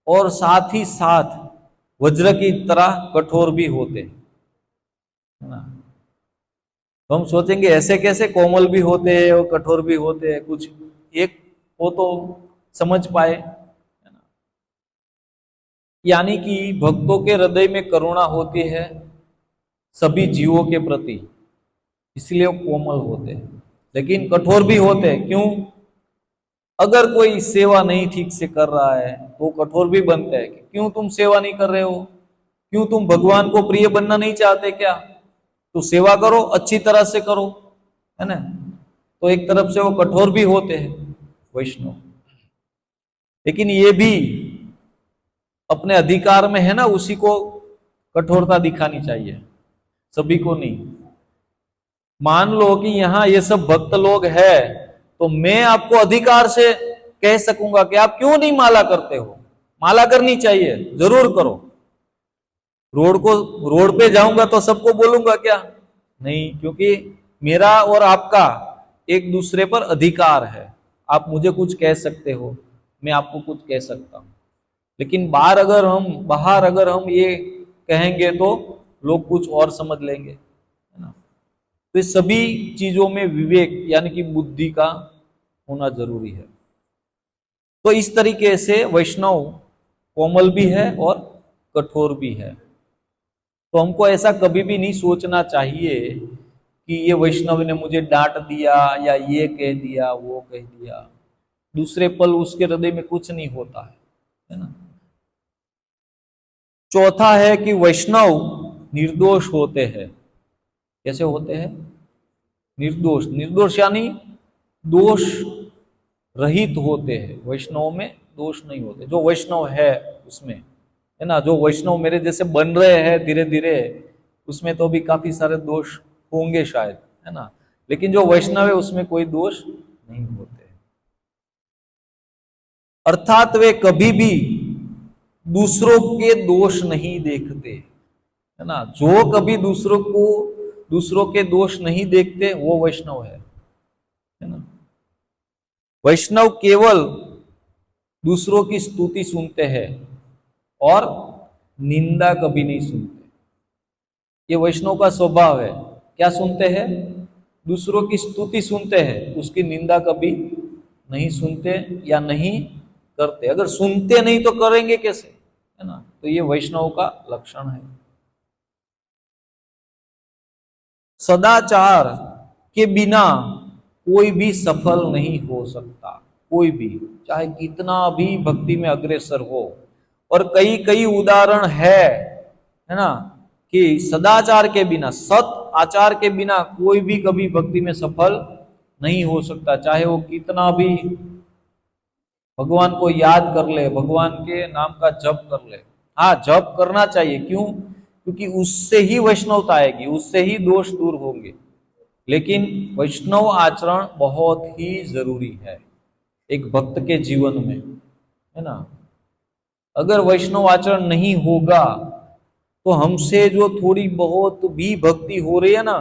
और साथ ही साथ वज्र की तरह कठोर भी होते हैं, है ना। तो हम सोचेंगे ऐसे कैसे कोमल भी होते हैं और कठोर भी होते हैं, कुछ एक हो तो समझ पाए, है ना। यानी कि भक्तों के हृदय में करुणा होती है सभी जीवों के प्रति, इसलिए वो कोमल होते हैं, लेकिन कठोर भी होते हैं। क्यों? अगर कोई सेवा नहीं ठीक से कर रहा है तो कठोर भी बनते हैं। क्यों तुम सेवा नहीं कर रहे हो? क्यों तुम भगवान को प्रिय बनना नहीं चाहते क्या? तो सेवा करो, अच्छी तरह से करो, है ना। तो एक तरफ से वो कठोर भी होते हैं वैष्णव, लेकिन ये भी अपने अधिकार में है ना, उसी को कठोरता दिखानी चाहिए, सभी को नहीं। मान लो कि यहाँ ये सब भक्त लोग हैं, तो मैं आपको अधिकार से कह सकूंगा कि आप क्यों नहीं माला करते हो? माला करनी चाहिए, जरूर करो। रोड पे जाऊंगा तो सबको बोलूंगा क्या? नहीं, क्योंकि मेरा और आपका एक दूसरे पर अधिकार है। आप मुझे कुछ कह सकते हो, मैं आपको कुछ कह सकता हूं, लेकिन बाहर अगर हम ये कहेंगे तो लोग कुछ और समझ लेंगे, है ना। तो इस सभी चीजों में विवेक यानी कि बुद्धि का होना जरूरी है। तो इस तरीके से वैष्णव कोमल भी है और कठोर भी है। तो हमको ऐसा कभी भी नहीं सोचना चाहिए कि ये वैष्णव ने मुझे डांट दिया या ये कह दिया वो कह दिया, दूसरे पल उसके हृदय में कुछ नहीं होता है ना। चौथा है कि वैष्णव निर्दोष होते हैं। कैसे होते हैं? निर्दोष। निर्दोष यानी दोष रहित होते हैं। वैष्णव में दोष नहीं होते। जो वैष्णव है उसमें, है ना, जो वैष्णव मेरे जैसे बन रहे हैं धीरे धीरे, उसमें तो भी काफी सारे दोष होंगे शायद, है ना, लेकिन जो वैष्णव है उसमें कोई दोष नहीं होते। अर्थात वे कभी भी दूसरों के दोष नहीं देखते, है ना। जो कभी दूसरों के दोष नहीं देखते वो वैष्णव है ना। वैष्णव केवल दूसरों की स्तुति सुनते हैं और निंदा कभी नहीं सुनते। ये वैष्णव का स्वभाव है। क्या सुनते हैं? दूसरों की स्तुति सुनते हैं, उसकी निंदा कभी नहीं सुनते या नहीं करते। अगर सुनते नहीं तो करेंगे कैसे, है ना। तो ये वैष्णव का लक्षण है। सदाचार के बिना कोई भी सफल नहीं हो सकता। कोई भी, चाहे कितना भी भक्ति में अग्रसर हो। और कई कई उदाहरण है ना, कि सदाचार के बिना, सत आचार के बिना कोई भी कभी भक्ति में सफल नहीं हो सकता। चाहे वो कितना भी भगवान को याद कर ले, भगवान के नाम का जप कर ले। हाँ, जप करना चाहिए। क्यों? क्योंकि उससे ही वैष्णवता आएगी, उससे ही दोष दूर होंगे। लेकिन वैष्णव आचरण बहुत ही जरूरी है एक भक्त के जीवन में, है ना। अगर वैष्णव आचरण नहीं होगा तो हमसे जो थोड़ी बहुत भी भक्ति हो रही है ना,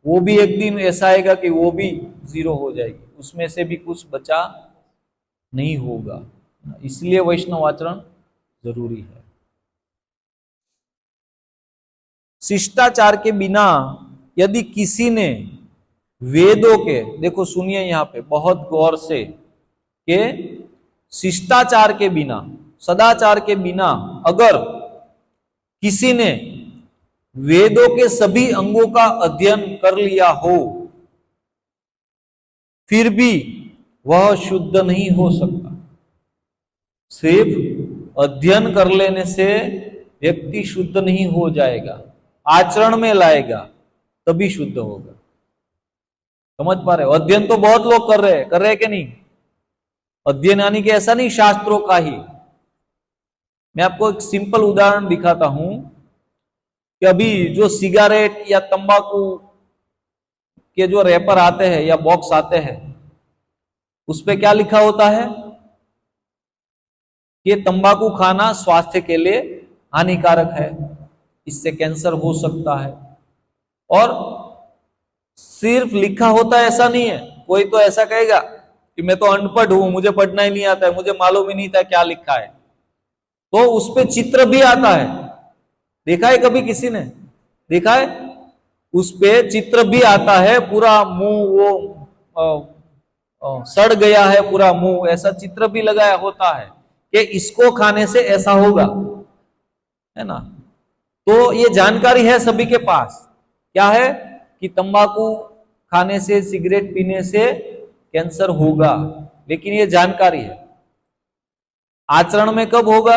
वो भी एक दिन ऐसा आएगा कि वो भी जीरो हो जाएगी, उसमें से भी कुछ बचा नहीं होगा। इसलिए वैष्णव आचरण जरूरी है। शिष्टाचार के बिना यदि किसी ने वेदों के, देखो सुनिए यहां पे बहुत गौर से, कि शिष्टाचार के बिना, सदाचार के बिना अगर किसी ने वेदों के सभी अंगों का अध्ययन कर लिया हो, फिर भी वह शुद्ध नहीं हो सकता। सिर्फ अध्ययन कर लेने से व्यक्ति शुद्ध नहीं हो जाएगा, आचरण में लाएगा तभी शुद्ध होगा। समझ पा रहे हो? अध्ययन तो बहुत लोग कर रहे हैं कि नहीं? अध्ययन यानी कि ऐसा नहीं शास्त्रों का ही। मैं आपको एक सिंपल उदाहरण दिखाता हूं कि अभी जो सिगारेट या तंबाकू के जो रैपर आते हैं या बॉक्स आते हैं, उस पे क्या लिखा होता है कि तंबाकू खाना स्वास्थ्य के लिए हानिकारक है, इससे कैंसर हो सकता है। और सिर्फ लिखा होता है ऐसा नहीं है। कोई तो ऐसा कहेगा कि मैं तो अनपढ़ हूं, मुझे पढ़ना ही नहीं आता है, मुझे मालूम ही नहीं था क्या लिखा है। तो उस पे चित्र भी आता है। देखा है कभी किसी ने? देखा है? उस पे चित्र भी आता है, पूरा मुंह वो सड़ गया है पूरा मुंह, ऐसा चित्र भी लगाया होता है कि इसको खाने से ऐसा होगा, है ना। तो ये जानकारी है सभी के पास, क्या है कि तंबाकू खाने से, सिगरेट पीने से कैंसर होगा, लेकिन ये जानकारी है। आचरण में कब होगा?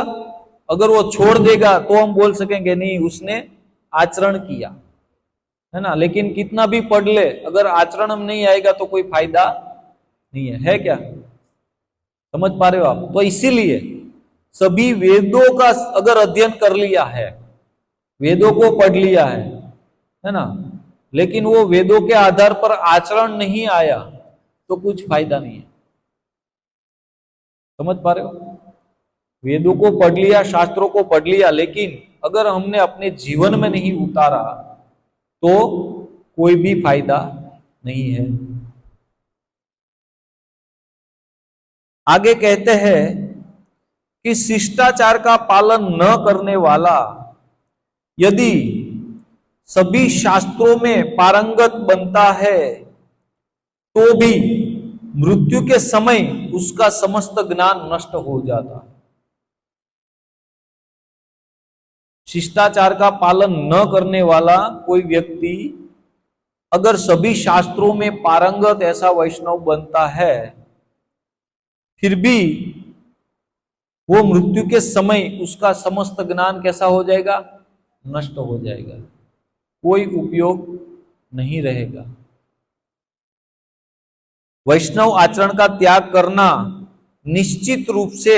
अगर वो छोड़ देगा तो हम बोल सकेंगे नहीं उसने आचरण किया, है ना। लेकिन कितना भी पढ़ ले, अगर आचरण में नहीं आएगा तो कोई फायदा नहीं है क्या? समझ पा रहे हो आप? तो इसीलिए सभी वेदों का अगर अध्ययन कर लिया है, वेदों को पढ़ लिया है ना, लेकिन वो वेदों के आधार पर आचरण नहीं आया तो कुछ फायदा नहीं है। समझ पा रहे हो? वेदों को पढ़ लिया, शास्त्रों को पढ़ लिया, लेकिन अगर हमने अपने जीवन में नहीं उतारा तो कोई भी फायदा नहीं है। आगे कहते हैं कि शिष्टाचार का पालन न करने वाला यदि सभी शास्त्रों में पारंगत बनता है तो भी मृत्यु के समय उसका समस्त ज्ञान नष्ट हो जाता है। शिष्टाचार का पालन न करने वाला कोई व्यक्ति अगर सभी शास्त्रों में पारंगत ऐसा वैष्णव बनता है, फिर भी वो मृत्यु के समय उसका समस्त ज्ञान कैसा हो जाएगा? नष्ट हो जाएगा, कोई उपयोग नहीं रहेगा। वैष्णव आचरण का त्याग करना निश्चित रूप से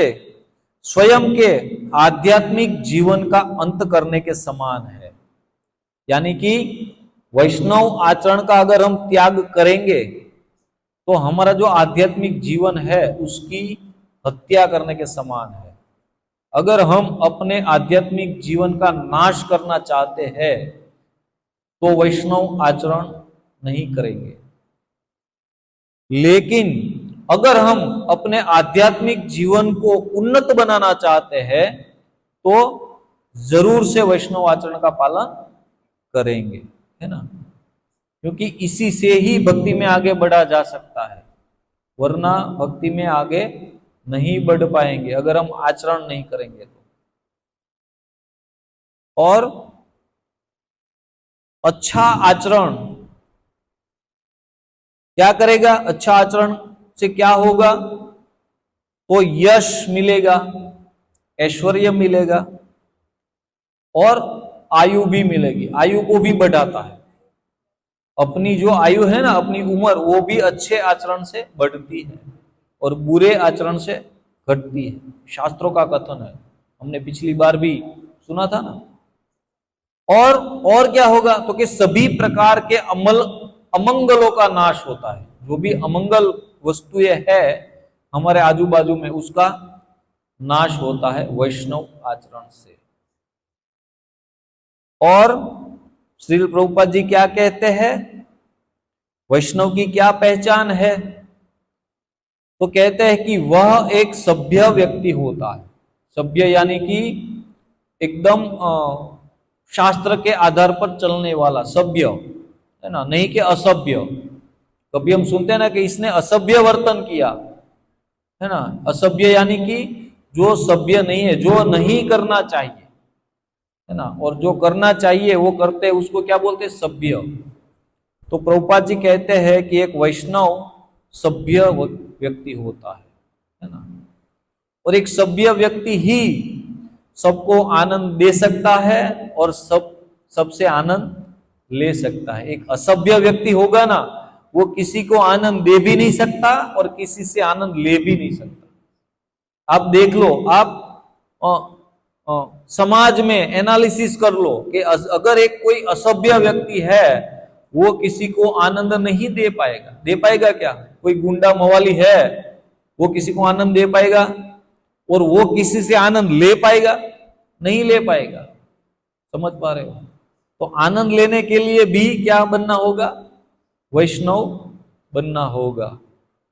स्वयं के आध्यात्मिक जीवन का अंत करने के समान है। यानी कि वैष्णव आचरण का अगर हम त्याग करेंगे तो हमारा जो आध्यात्मिक जीवन है उसकी हत्या करने के समान है। अगर हम अपने आध्यात्मिक जीवन का नाश करना चाहते हैं तो वैष्णव आचरण नहीं करेंगे, लेकिन अगर हम अपने आध्यात्मिक जीवन को उन्नत बनाना चाहते हैं तो जरूर से वैष्णव आचरण का पालन करेंगे, है ना? क्योंकि इसी से ही भक्ति में आगे बढ़ा जा सकता है, वरना भक्ति में आगे नहीं बढ़ पाएंगे अगर हम आचरण नहीं करेंगे तो। और अच्छा आचरण क्या करेगा? अच्छा आचरण से क्या होगा? तो यश मिलेगा, ऐश्वर्य मिलेगा और आयु भी मिलेगी। आयु को भी बढ़ाता है। अपनी जो आयु है ना, अपनी उम्र, वो भी अच्छे आचरण से बढ़ती है और बुरे आचरण से घटती है। शास्त्रों का कथन है, हमने पिछली बार भी सुना था ना। और क्या होगा? तो कि सभी प्रकार के अमंगलों का नाश होता है। जो भी अमंगल वस्तुएं है हमारे आजू बाजू में, उसका नाश होता है वैष्णव आचरण से। और श्रील प्रभुपाद जी क्या कहते हैं? वैष्णव की क्या पहचान है? तो कहते हैं कि वह एक सभ्य व्यक्ति होता है। सभ्य यानी कि एकदम शास्त्र के आधार पर चलने वाला सभ्य, है ना, नहीं कि असभ्य। कभी हम सुनते हैं ना कि इसने असभ्य वर्तन किया, है ना। असभ्य यानी कि जो सभ्य नहीं है, जो नहीं करना चाहिए, है ना, और जो करना चाहिए वो करते हैं, उसको क्या बोलते हैं? सभ्य। तो प्रभुपाद जी कहते हैं कि एक वैष्णव सभ्य व्यक्ति होता है ना। और एक सभ्य व्यक्ति ही सबको आनंद दे सकता है और सबसे आनंद ले सकता है। एक असभ्य व्यक्ति होगा ना, वो किसी को आनंद दे भी नहीं सकता और किसी से आनंद ले भी नहीं सकता। आप देख लो, आप समाज में एनालिसिस कर लो कि अगर एक कोई असभ्य व्यक्ति है, वो किसी को आनंद नहीं दे पाएगा। दे पाएगा क्या? कोई गुंडा मवाली है, वो किसी को आनंद दे पाएगा? और वो किसी से आनंद ले पाएगा? नहीं ले पाएगा। समझ पा रहे हो? तो आनंद लेने के लिए भी क्या बनना होगा? वैष्णव बनना होगा,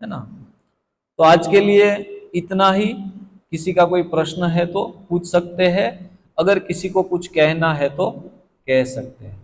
है ना। तो आज के लिए इतना ही। किसी का कोई प्रश्न है तो पूछ सकते हैं, अगर किसी को कुछ कहना है तो कह सकते हैं।